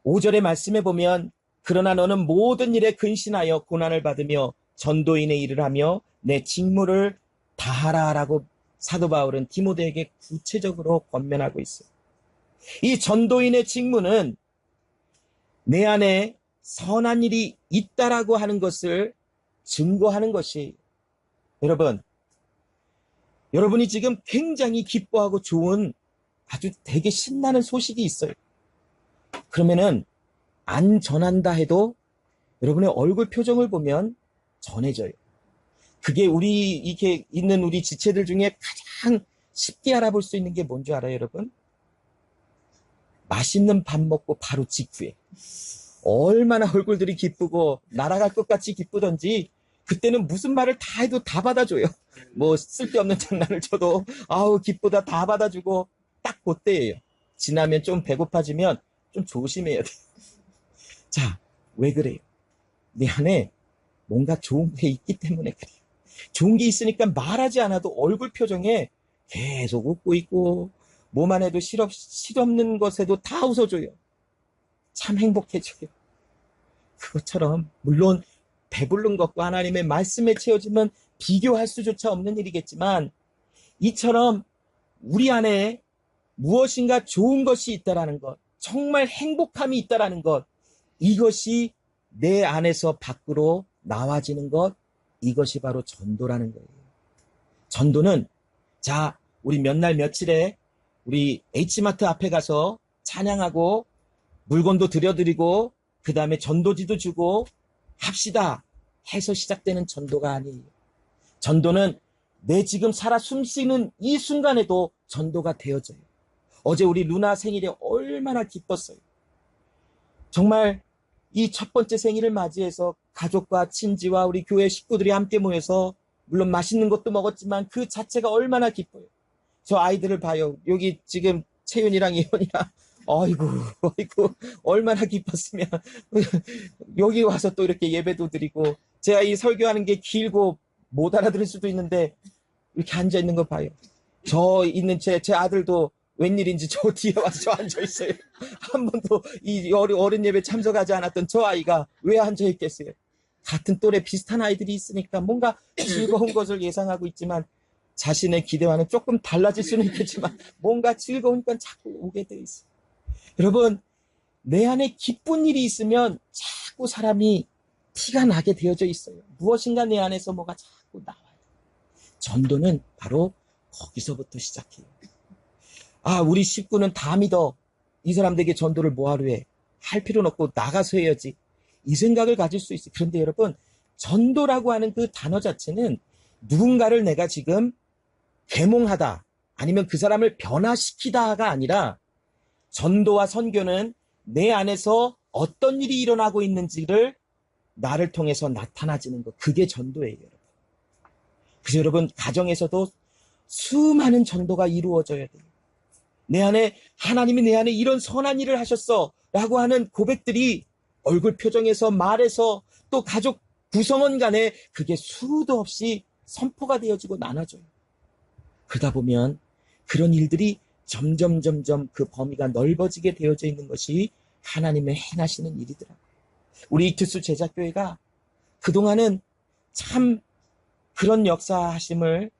5절의 말씀에 보면 그러나 너는 모든 일에 근신하여 고난을 받으며 전도인의 일을 하며 내 직무를 다하라라고 사도 바울은 디모데에게 구체적으로 권면하고 있어요. 이 전도인의 직무는 내 안에 선한 일이 있다라고 하는 것을 증거하는 것이 여러분이 지금 굉장히 기뻐하고 좋은 아주 되게 신나는 소식이 있어요. 그러면은 안 전한다 해도 여러분의 얼굴 표정을 보면 전해져요. 그게 이렇게 있는 우리 지체들 중에 가장 쉽게 알아볼 수 있는 게 뭔지 알아요, 여러분? 맛있는 밥 먹고 바로 직후에 얼마나 얼굴들이 기쁘고 날아갈 것 같이 기쁘던지 그때는 무슨 말을 다 해도 다 받아줘요. 뭐 쓸데없는 장난을 쳐도 기쁘다 다 받아주고 딱 그때예요. 지나면 좀 배고파지면 좀 조심해야 돼요. 자, 왜 그래요? 내 안에 뭔가 좋은 게 있기 때문에 그래요. 좋은 게 있으니까 말하지 않아도 얼굴 표정에 계속 웃고 있고 몸 안에도 실없는 것에도 다 웃어줘요. 참 행복해져요. 그것처럼 물론 배부른 것과 하나님의 말씀에 채워지면 비교할 수조차 없는 일이겠지만 이처럼 우리 안에 무엇인가 좋은 것이 있다라는 것, 정말 행복함이 있다라는 것, 이것이 내 안에서 밖으로 나와지는 것, 이것이 바로 전도라는 거예요. 전도는 우리 몇 날 며칠에 우리 H마트 앞에 가서 찬양하고 물건도 들여드리고 그 다음에 전도지도 주고 합시다 해서 시작되는 전도가 아니에요. 전도는 내 지금 살아 숨쉬는 이 순간에도 전도가 되어져요. 어제 우리 루나 생일에 얼마나 기뻤어요. 정말 이 첫 번째 생일을 맞이해서 가족과 친지와 우리 교회 식구들이 함께 모여서 물론 맛있는 것도 먹었지만 그 자체가 얼마나 기뻐요. 저 아이들을 봐요. 여기 지금 채윤이랑 이현이랑 아이고 얼마나 기뻤으면 여기 와서 또 이렇게 예배도 드리고 제가 이 설교하는 게 길고 못 알아들을 수도 있는데 이렇게 앉아있는 거 봐요. 저 있는 제 아들도 웬일인지 저 뒤에 와서 앉아있어요. 한 번도 이 어른 예배 참석하지 않았던 저 아이가 왜 앉아있겠어요? 같은 또래 비슷한 아이들이 있으니까 뭔가 즐거운 것을 예상하고 있지만 자신의 기대와는 조금 달라질 수는 있겠지만 뭔가 즐거우니까 자꾸 오게 돼 있어요. 여러분, 내 안에 기쁜 일이 있으면 자꾸 사람이 티가 나게 되어져 있어요. 무엇인가 내 안에서 뭐가 자꾸 나와요. 전도는 바로 거기서부터 시작해요. 우리 식구는 다 믿어. 이 사람들에게 전도를 뭐하러 해? 할 필요는 없고 나가서 해야지. 이 생각을 가질 수 있어요. 그런데 여러분, 전도라고 하는 그 단어 자체는 누군가를 내가 지금 계몽하다, 아니면 그 사람을 변화시키다가 아니라 전도와 선교는 내 안에서 어떤 일이 일어나고 있는지를 나를 통해서 나타나지는 것. 그게 전도예요, 여러분. 그래서 여러분, 가정에서도 수많은 전도가 이루어져야 돼요. 하나님이 내 안에 이런 선한 일을 하셨어 라고 하는 고백들이 얼굴 표정에서, 말에서, 또 가족 구성원 간에 그게 수도 없이 선포가 되어지고 나눠져요. 그러다 보면 그런 일들이 점점 그 범위가 넓어지게 되어져 있는 것이 하나님의 행하시는 일이더라고요. 우리 이투스 제자교회가 그동안은 참 그런 역사하심을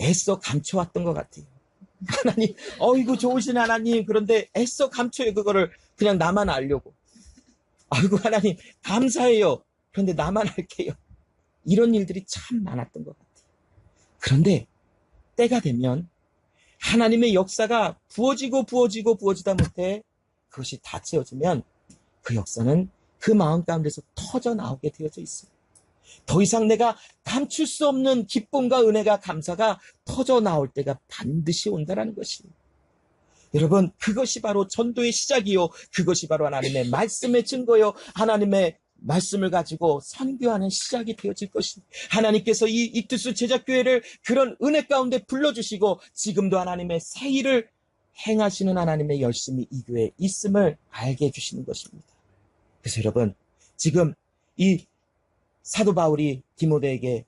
애써 감춰왔던 것 같아요. 하나님, 어이구 좋으신 하나님, 그런데 애써 감춰요. 그거를 그냥 나만 알려고. 아이고 하나님 감사해요. 그런데 나만 할게요. 이런 일들이 참 많았던 것 같아요. 그런데 때가 되면 하나님의 역사가 부어지다 못해 그것이 다 채워지면 그 역사는 그 마음 가운데서 터져 나오게 되어져 있어요. 더 이상 내가 감출 수 없는 기쁨과 은혜가, 감사가 터져 나올 때가 반드시 온다는 것이에요. 여러분, 그것이 바로 전도의 시작이요, 그것이 바로 하나님의 말씀의 증거요, 하나님의 말씀을 가지고 선교하는 시작이 되어질 것입니다. 하나님께서 이 이투스 제자교회를 그런 은혜 가운데 불러주시고 지금도 하나님의 새 일을 행하시는 하나님의 열심이 이 교회에 있음을 알게 해주시는 것입니다. 그래서 여러분, 지금 이 사도 바울이 디모데에게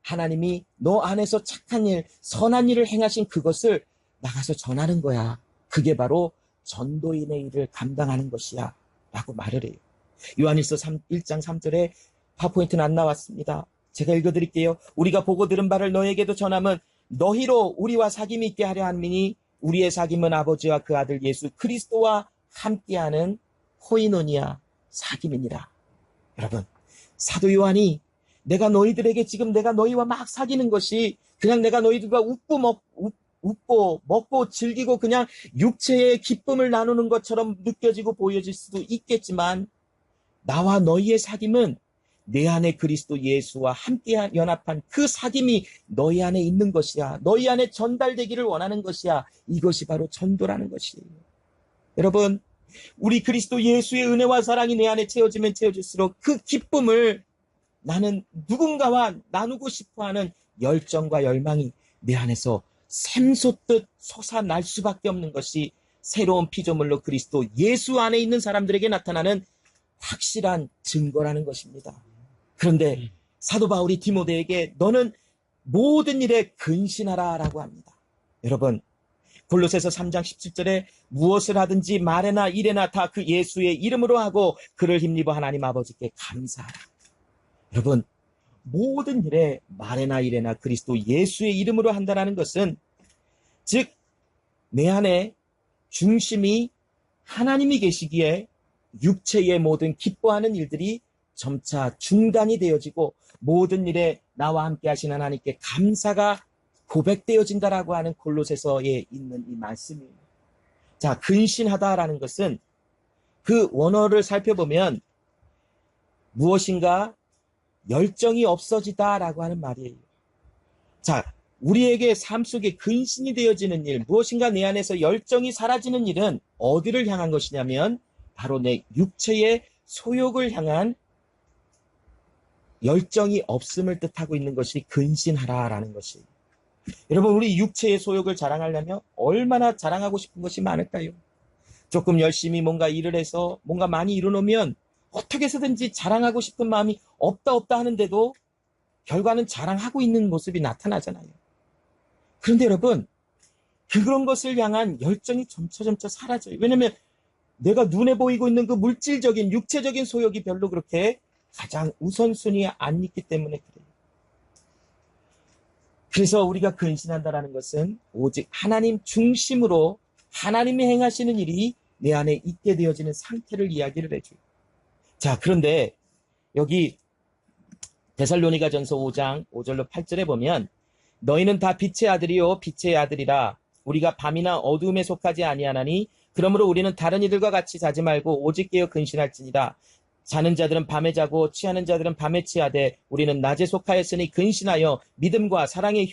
하나님이 너 안에서 착한 일, 선한 일을 행하신 그것을 나가서 전하는 거야. 그게 바로 전도인의 일을 감당하는 것이야 라고 말을 해요. 요한일서 1장 3절에 파워포인트는 안 나왔습니다. 제가 읽어드릴게요. 우리가 보고 들은 바를 너에게도 전함은 너희로 우리와 사귐이 있게 하려 함이니 우리의 사귐은 아버지와 그 아들 예수 그리스도와 함께하는 코이노니아 사귐이니라. 여러분, 사도 요한이 내가 너희들에게 지금 내가 너희와 막 사귀는 것이 그냥 내가 너희들과 웃고 먹고 즐기고 그냥 육체의 기쁨을 나누는 것처럼 느껴지고 보여질 수도 있겠지만, 나와 너희의 사귐은 내 안에 그리스도 예수와 함께 연합한 그 사귐이 너희 안에 있는 것이야. 너희 안에 전달되기를 원하는 것이야. 이것이 바로 전도라는 것이에요. 여러분, 우리 그리스도 예수의 은혜와 사랑이 내 안에 채워지면 채워질수록 그 기쁨을 나는 누군가와 나누고 싶어하는 열정과 열망이 내 안에서 샘솟듯 솟아날 수밖에 없는 것이 새로운 피조물로 그리스도 예수 안에 있는 사람들에게 나타나는 확실한 증거라는 것입니다. 그런데 사도 바울이 디모데에게 너는 모든 일에 근신하라 라고 합니다. 여러분, 골로새서 3장 17절에 무엇을 하든지 말에나 일에나 다 그 예수의 이름으로 하고 그를 힘입어 하나님 아버지께 감사하라. 여러분, 모든 일에 말에나 일에나 그리스도 예수의 이름으로 한다는 것은, 즉 내 안에 중심이 하나님이 계시기에 육체의 모든 기뻐하는 일들이 점차 중단이 되어지고 모든 일에 나와 함께 하신 하나님께 감사가 고백되어진다라고 하는 골로새서에 있는 이 말씀이에요. 자, 근신하다라는 것은 그 원어를 살펴보면 무엇인가 열정이 없어지다라고 하는 말이에요. 자, 우리에게 삶 속에 근신이 되어지는 일, 무엇인가 내 안에서 열정이 사라지는 일은 어디를 향한 것이냐면 바로 내 육체의 소욕을 향한 열정이 없음을 뜻하고 있는 것이 근신하라라는 것이에요. 여러분, 우리 육체의 소욕을 자랑하려면 얼마나 자랑하고 싶은 것이 많을까요? 조금 열심히 뭔가 일을 해서 뭔가 많이 이루놓으면 어떻게 해서든지 자랑하고 싶은 마음이 없다 하는데도 결과는 자랑하고 있는 모습이 나타나잖아요. 그런데 여러분, 그런 것을 향한 열정이 점차 사라져요. 왜냐하면 내가 눈에 보이고 있는 그 물질적인 육체적인 소욕이 별로 그렇게 가장 우선순위에 안 있기 때문에 그래요. 그래서 우리가 근신한다는 것은 오직 하나님 중심으로 하나님이 행하시는 일이 내 안에 있게 되어지는 상태를 이야기를 해줘요. 자, 그런데 여기 데살로니가전서 5장 5절로 8절에 보면 너희는 다 빛의 아들이요 빛의 아들이라 우리가 밤이나 어두움에 속하지 아니하나니 그러므로 우리는 다른 이들과 같이 자지 말고 오직 깨어 근신할지니라. 자는 자들은 밤에 자고 취하는 자들은 밤에 취하되 우리는 낮에 속하였으니 근신하여 믿음과 사랑의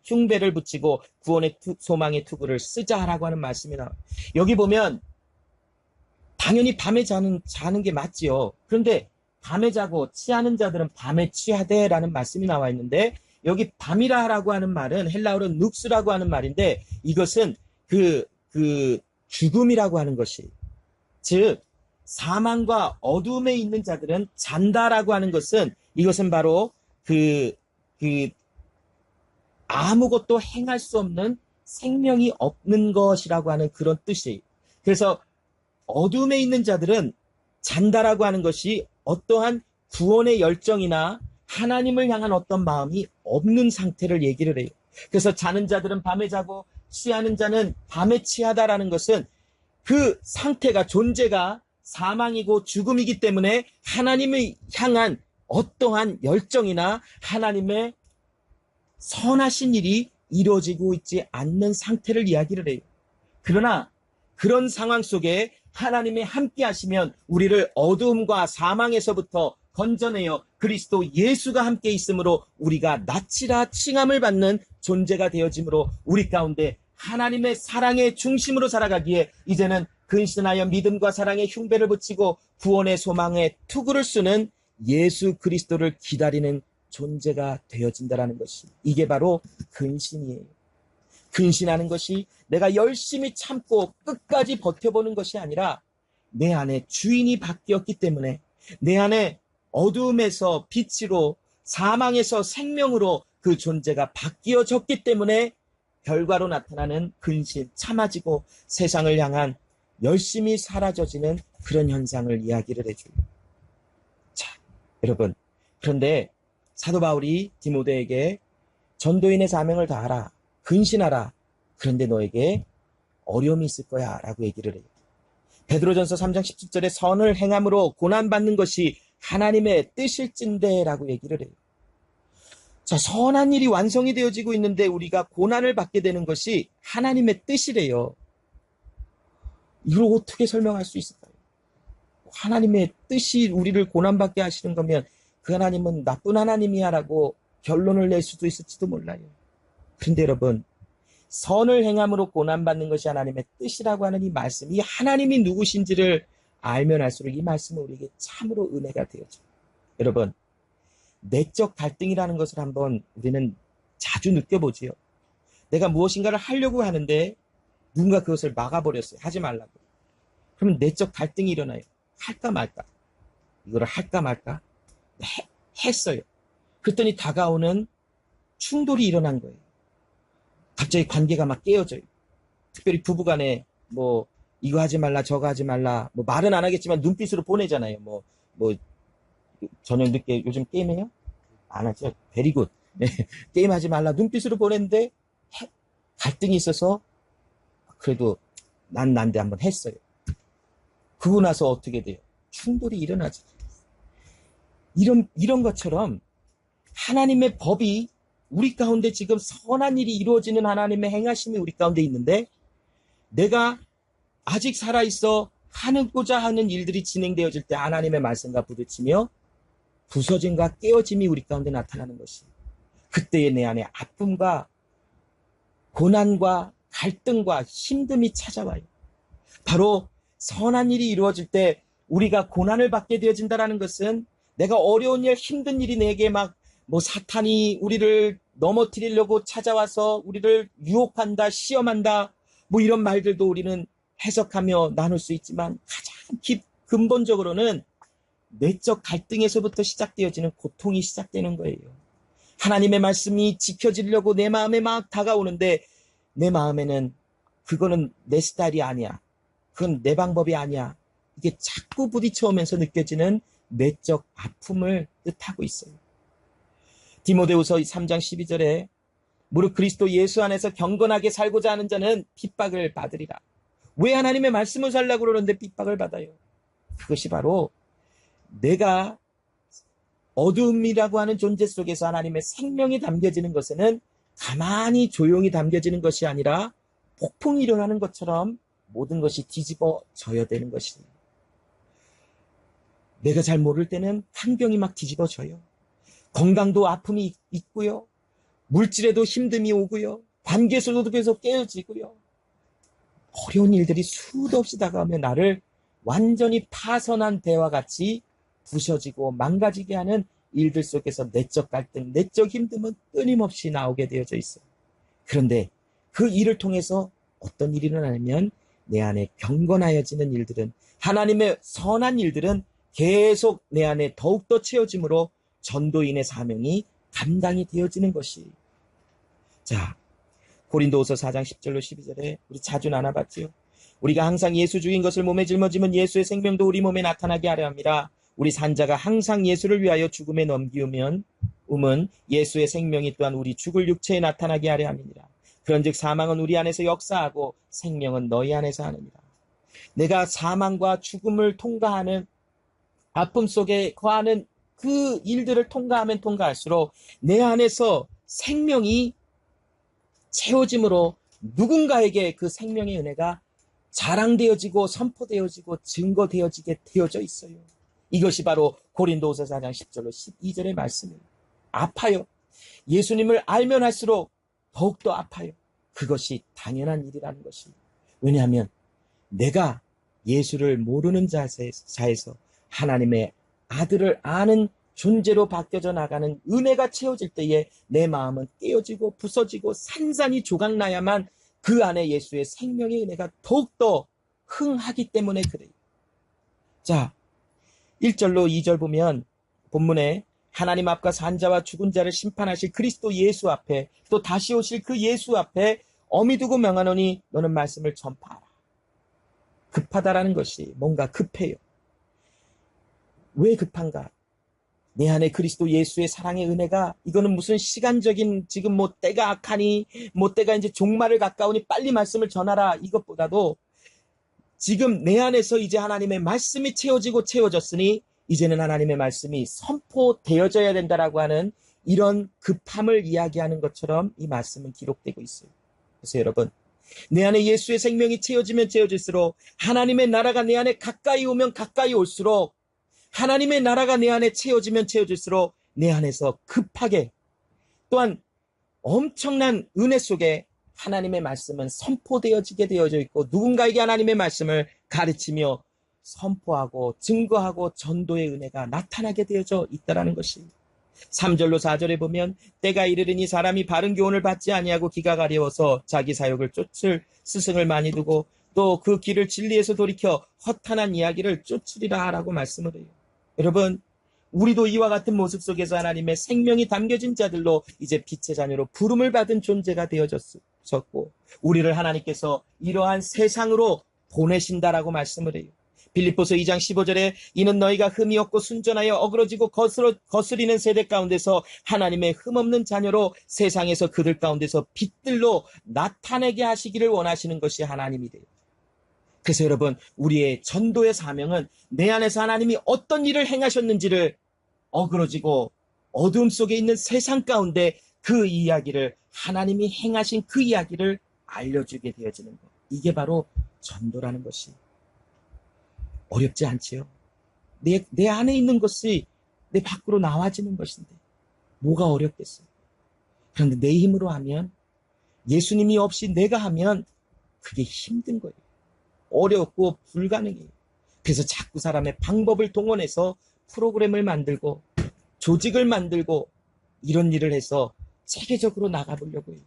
흉배를 붙이고 구원의 소망의 투구를 쓰자라고 하는 말씀이 나와요. 여기 보면 당연히 밤에 자는 게 맞지요. 그런데 밤에 자고 취하는 자들은 밤에 취하되라는 말씀이 나와 있는데, 여기 밤이라고 하는 말은 헬라어로 눅스라고 하는 말인데, 이것은 그 죽음이라고 하는 것이, 즉 사망과 어둠에 있는 자들은 잔다라고 하는 것은, 이것은 바로 아무것도 행할 수 없는 생명이 없는 것이라고 하는 그런 뜻이. 그래서 어둠에 있는 자들은 잔다라고 하는 것이 어떠한 구원의 열정이나 하나님을 향한 어떤 마음이 없는 상태를 얘기를 해요. 그래서 자는 자들은 밤에 자고 취하는 자는 밤에 취하다라는 것은 그 상태가, 존재가 사망이고 죽음이기 때문에 하나님을 향한 어떠한 열정이나 하나님의 선하신 일이 이루어지고 있지 않는 상태를 이야기를 해요. 그러나 그런 상황 속에 하나님이 함께 하시면 우리를 어두움과 사망에서부터 건져내어 그리스도 예수가 함께 있으므로 우리가 낯이라 칭함을 받는 존재가 되어지므로 우리 가운데 하나님의 사랑의 중심으로 살아가기에 이제는 근신하여 믿음과 사랑의 흉배를 붙이고 구원의 소망의 투구를 쓰는 예수 그리스도를 기다리는 존재가 되어진다는 것이, 이게 바로 근신이에요. 근신하는 것이 내가 열심히 참고 끝까지 버텨보는 것이 아니라 내 안에 주인이 바뀌었기 때문에, 내 안에 어두움에서 빛으로 사망에서 생명으로 그 존재가 바뀌어졌기 때문에 결과로 나타나는 근신, 참아지고 세상을 향한 열심히 사라져지는 그런 현상을 이야기를 해줘요. 자, 여러분, 그런데 사도 바울이 디모데에게 전도인의 사명을 다하라, 근신하라, 그런데 너에게 어려움이 있을 거야 라고 얘기를 해요. 베드로전서 3장 17절에 선을 행함으로 고난받는 것이 하나님의 뜻일진데 라고 얘기를 해요. 자, 선한 일이 완성이 되어지고 있는데 우리가 고난을 받게 되는 것이 하나님의 뜻이래요. 이걸 어떻게 설명할 수 있을까요? 하나님의 뜻이 우리를 고난받게 하시는 거면 그 하나님은 나쁜 하나님이야 라고 결론을 낼 수도 있을지도 몰라요. 그런데 여러분, 선을 행함으로 고난받는 것이 하나님의 뜻이라고 하는 이 말씀이 하나님이 누구신지를 알면 알수록 이 말씀은 우리에게 참으로 은혜가 되어져요. 여러분, 내적 갈등이라는 것을 한번 우리는 자주 느껴보지요. 내가 무엇인가를 하려고 하는데 누군가 그것을 막아버렸어요. 하지 말라고. 그러면 내적 갈등이 일어나요. 할까 말까. 이거를 할까 말까. 했어요. 그랬더니 다가오는 충돌이 일어난 거예요. 갑자기 관계가 막 깨어져요. 특별히 부부간에 뭐 이거 하지 말라 저거 하지 말라, 뭐 말은 안 하겠지만 눈빛으로 보내잖아요. 뭐 저녁 늦게 요즘 게임해요? 안 하죠. 베리굿. 네. 게임하지 말라 눈빛으로 보냈는데 갈등이 있어서 그래도 난데 한번 했어요. 그러고 나서 어떻게 돼요? 충돌이 일어나죠. 이런 것처럼 하나님의 법이 우리 가운데 지금 선한 일이 이루어지는 하나님의 행하심이 우리 가운데 있는데, 내가 아직 살아있어 하고자 하는 일들이 진행되어질 때 하나님의 말씀과 부딪히며 부서짐과 깨어짐이 우리 가운데 나타나는 것이, 그때의 내 안에 아픔과 고난과 갈등과 힘듦이 찾아와요. 바로 선한 일이 이루어질 때 우리가 고난을 받게 되어진다는 것은, 내가 어려운 일, 힘든 일이 내게 사탄이 우리를 넘어뜨리려고 찾아와서 우리를 유혹한다, 시험한다, 이런 말들도 우리는 해석하며 나눌 수 있지만, 가장 근본적으로는 내적 갈등에서부터 시작되어지는 고통이 시작되는 거예요. 하나님의 말씀이 지켜지려고 내 마음에 막 다가오는데, 내 마음에는 그거는 내 스타일이 아니야, 그건 내 방법이 아니야, 이게 자꾸 부딪혀오면서 느껴지는 내적 아픔을 뜻하고 있어요. 디모데후서 3장 12절에 무릇 그리스도 예수 안에서 경건하게 살고자 하는 자는 핍박을 받으리라. 왜 하나님의 말씀을 살려고 그러는데 핍박을 받아요? 그것이 바로 내가 어둠이라고 하는 존재 속에서 하나님의 생명이 담겨지는 것에는 가만히 조용히 담겨지는 것이 아니라 폭풍이 일어나는 것처럼 모든 것이 뒤집어져야 되는 것입니다. 내가 잘 모를 때는 환경이 막 뒤집어져요. 건강도 아픔이 있고요. 물질에도 힘듦이 오고요. 관계 속에서 깨어지고요. 어려운 일들이 수도 없이 다가오며 나를 완전히 파선한 배와 같이 부셔지고 망가지게 하는 일들 속에서 내적 갈등, 내적 힘듦은 끊임없이 나오게 되어져 있어요. 그런데 그 일을 통해서 어떤 일이 일어나냐면 내 안에 경건하여지는 일들은, 하나님의 선한 일들은 계속 내 안에 더욱더 채워짐으로 전도인의 사명이 감당이 되어지는 것이. 자, 고린도후서 4장 10절로 12절에 우리 자주 나눠봤지요. 우리가 항상 예수 죽인 것을 몸에 짊어지면 예수의 생명도 우리 몸에 나타나게 하려 합니다. 우리 산자가 항상 예수를 위하여 죽음에 넘기우면 예수의 생명이 또한 우리 죽을 육체에 나타나게 하려 함이니라. 그런즉 사망은 우리 안에서 역사하고 생명은 너희 안에서 하느니라. 내가 사망과 죽음을 통과하는, 아픔 속에 거하는 그 일들을 통과하면 통과할수록 내 안에서 생명이 채워짐으로 누군가에게 그 생명의 은혜가 자랑되어지고 선포되어지고 증거되어지게 되어져 있어요. 이것이 바로 고린도후서 4장 10절로 12절의 말씀이에요. 아파요. 예수님을 알면 할수록 더욱더 아파요. 그것이 당연한 일이라는 것이. 왜냐하면 내가 예수를 모르는 자에서 하나님의 아들을 아는 존재로 바뀌어져 나가는 은혜가 채워질 때에 내 마음은 깨어지고 부서지고 산산이 조각나야만 그 안에 예수의 생명의 은혜가 더욱더 흥하기 때문에 그래요. 자, 1절로 2절 보면 본문에 하나님 앞과 산자와 죽은 자를 심판하실 그리스도 예수 앞에, 또 다시 오실 그 예수 앞에 어미 두고 명하노니 너는 말씀을 전파하라. 급하다라는 것이 뭔가 급해요. 왜 급한가? 내 안에 그리스도 예수의 사랑의 은혜가, 이거는 무슨 시간적인 지금 뭐 때가 악하니, 뭐 때가 이제 종말을 가까우니 빨리 말씀을 전하라, 이것보다도 지금 내 안에서 이제 하나님의 말씀이 채워지고 채워졌으니 이제는 하나님의 말씀이 선포되어져야 된다라고 하는 이런 급함을 이야기하는 것처럼 이 말씀은 기록되고 있어요. 그래서 여러분, 내 안에 예수의 생명이 채워지면 채워질수록, 하나님의 나라가 내 안에 가까이 오면 가까이 올수록, 하나님의 나라가 내 안에 채워지면 채워질수록 내 안에서 급하게, 또한 엄청난 은혜 속에 하나님의 말씀은 선포되어지게 되어져 있고, 누군가에게 하나님의 말씀을 가르치며 선포하고 증거하고 전도의 은혜가 나타나게 되어져 있다는 것이. 3절로 4절에 보면 때가 이르르니 사람이 바른 교훈을 받지 아니하고 기가 가려워서 자기 사욕을 쫓을 스승을 많이 두고 또 그 길을 진리에서 돌이켜 허탄한 이야기를 쫓으리라 하라고 말씀을 해요. 여러분, 우리도 이와 같은 모습 속에서 하나님의 생명이 담겨진 자들로 이제 빛의 자녀로 부름을 받은 존재가 되어졌고, 우리를 하나님께서 이러한 세상으로 보내신다라고 말씀을 해요. 빌립보서 2장 15절에 이는 너희가 흠이 없고 순전하여 어그러지고 거스리는 세대 가운데서 하나님의 흠없는 자녀로 세상에서 그들 가운데서 빛들로 나타내게 하시기를 원하시는 것이 하나님이래요. 그래서 여러분, 우리의 전도의 사명은 내 안에서 하나님이 어떤 일을 행하셨는지를 어그러지고 어두움 속에 있는 세상 가운데 그 이야기를, 하나님이 행하신 그 이야기를 알려주게 되어지는 것. 이게 바로 전도라는 것이. 어렵지 않지요? 내 안에 있는 것이 내 밖으로 나와지는 것인데 뭐가 어렵겠어요? 그런데 내 힘으로 하면, 예수님이 없이 내가 하면 그게 힘든 거예요. 어렵고 불가능해요. 그래서 자꾸 사람의 방법을 동원해서 프로그램을 만들고 조직을 만들고 이런 일을 해서 체계적으로 나가보려고 해요.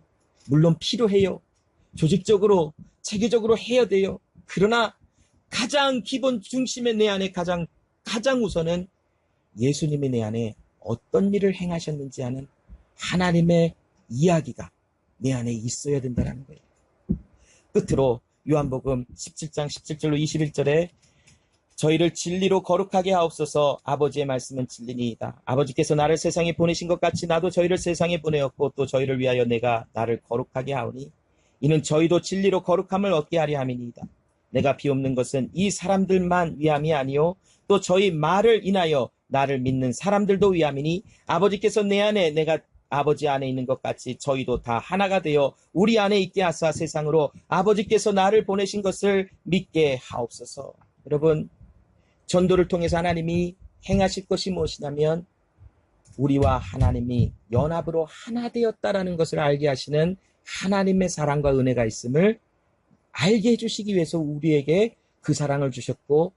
물론 필요해요. 조직적으로 체계적으로 해야 돼요. 그러나 가장 기본 중심에 내 안에 가장 우선은 예수님이 내 안에 어떤 일을 행하셨는지 하는 하나님의 이야기가 내 안에 있어야 된다는 거예요. 끝으로 요한복음 17장 17절로 21절에 저희를 진리로 거룩하게 하옵소서. 아버지의 말씀은 진리니이다. 아버지께서 나를 세상에 보내신 것 같이 나도 저희를 세상에 보내었고 또 저희를 위하여 내가 나를 거룩하게 하오니 이는 저희도 진리로 거룩함을 얻게 하려 함이니이다. 내가 비옵는 것은 이 사람들만 위함이 아니요 또 저희 말을 인하여 나를 믿는 사람들도 위함이니 아버지께서 내 안에 내가 아버지 안에 있는 것 같이 저희도 다 하나가 되어 우리 안에 있게 하사 세상으로 아버지께서 나를 보내신 것을 믿게 하옵소서. 여러분, 전도를 통해서 하나님이 행하실 것이 무엇이냐면 우리와 하나님이 연합으로 하나 되었다라는 것을 알게 하시는 하나님의 사랑과 은혜가 있음을 알게 해주시기 위해서 우리에게 그 사랑을 주셨고,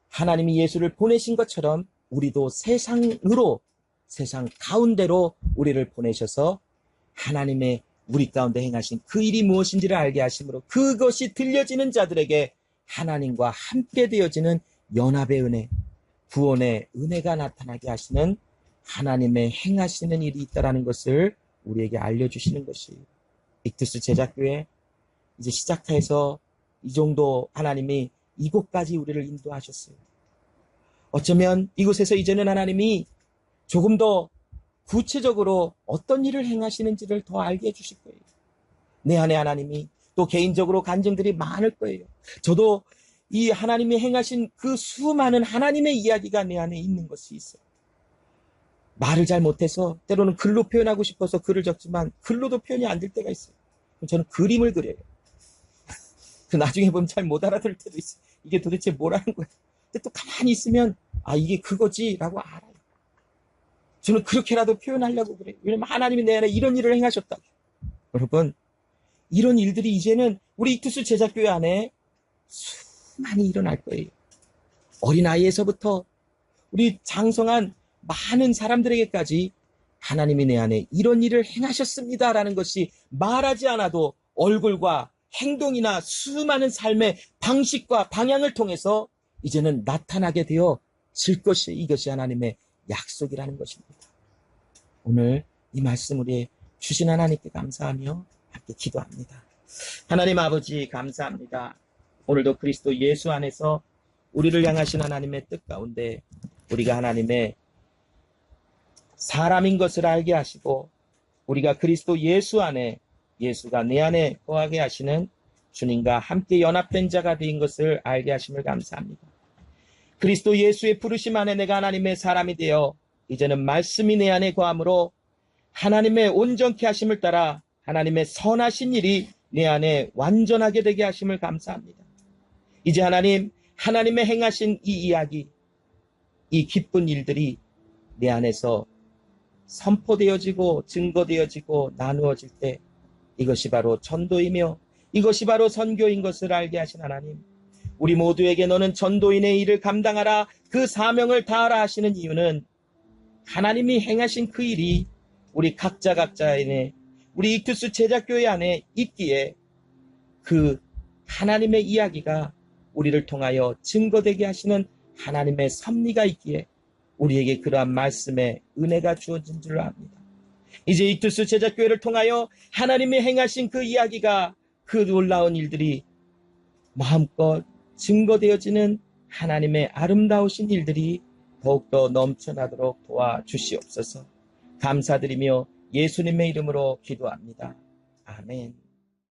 하나님이 예수를 보내신 것처럼 우리도 세상으로, 세상 가운데로 우리를 보내셔서 하나님의 우리 가운데 행하신 그 일이 무엇인지를 알게 하심으로 그것이 들려지는 자들에게 하나님과 함께 되어지는 연합의 은혜, 구원의 은혜가 나타나게 하시는 하나님의 행하시는 일이 있다는 것을 우리에게 알려주시는 것이 익투스 제자교회 이제 시작해서 이 정도 하나님이 이곳까지 우리를 인도하셨어요. 어쩌면 이곳에서 이제는 하나님이 조금 더 구체적으로 어떤 일을 행하시는지를 더 알게 해주실 거예요. 내 안에 하나님이 또 개인적으로 간증들이 많을 거예요. 저도 이 하나님이 행하신 그 수많은 하나님의 이야기가 내 안에 있는 것이 있어요. 말을 잘 못해서 때로는 글로 표현하고 싶어서 글을 적지만 글로도 표현이 안 될 때가 있어요. 저는 그림을 그려요. 그 나중에 보면 잘 못 알아들을 때도 있어요. 이게 도대체 뭐라는 거야. 근데 또 가만히 있으면 아 이게 그거지라고 알아요. 저는 그렇게라도 표현하려고 그래요. 왜냐면 하나님이 내 안에 이런 일을 행하셨다고. 여러분 이런 일들이 이제는 우리 익투스 제자교회 안에 수많이 일어날 거예요. 어린아이에서부터 우리 장성한 많은 사람들에게까지 하나님이 내 안에 이런 일을 행하셨습니다라는 것이 말하지 않아도 얼굴과 행동이나 수많은 삶의 방식과 방향을 통해서 이제는 나타나게 되어질 것이 이것이 하나님의 약속이라는 것입니다. 오늘 이 말씀 우리 주신 하나님께 감사하며 함께 기도합니다. 하나님 아버지 감사합니다. 오늘도 그리스도 예수 안에서 우리를 향하신 하나님의 뜻 가운데 우리가 하나님의 사람인 것을 알게 하시고 우리가 그리스도 예수 안에 예수가 내 안에 거하게 하시는 주님과 함께 연합된 자가 된 것을 알게 하심을 감사합니다. 그리스도 예수의 부르심 안에 내가 하나님의 사람이 되어 이제는 말씀이 내 안에 거함으로 하나님의 온전케 하심을 따라 하나님의 선하신 일이 내 안에 완전하게 되게 하심을 감사합니다. 이제 하나님의 행하신 이 이야기, 이 기쁜 일들이 내 안에서 선포되어지고 증거되어지고 나누어질 때 이것이 바로 전도이며 이것이 바로 선교인 것을 알게 하신 하나님, 우리 모두에게 너는 전도인의 일을 감당하라, 그 사명을 다하라 하시는 이유는 하나님이 행하신 그 일이 우리 각자의 우리 익투스 제자교회 안에 있기에 그 하나님의 이야기가 우리를 통하여 증거되게 하시는 하나님의 섭리가 있기에 우리에게 그러한 말씀의 은혜가 주어진 줄 압니다. 이제 익투스 제자교회를 통하여 하나님이 행하신 그 이야기가 그 놀라운 일들이 마음껏 증거되어지는 하나님의 아름다우신 일들이 더욱더 넘쳐나도록 도와주시옵소서. 감사드리며 예수님의 이름으로 기도합니다. 아멘.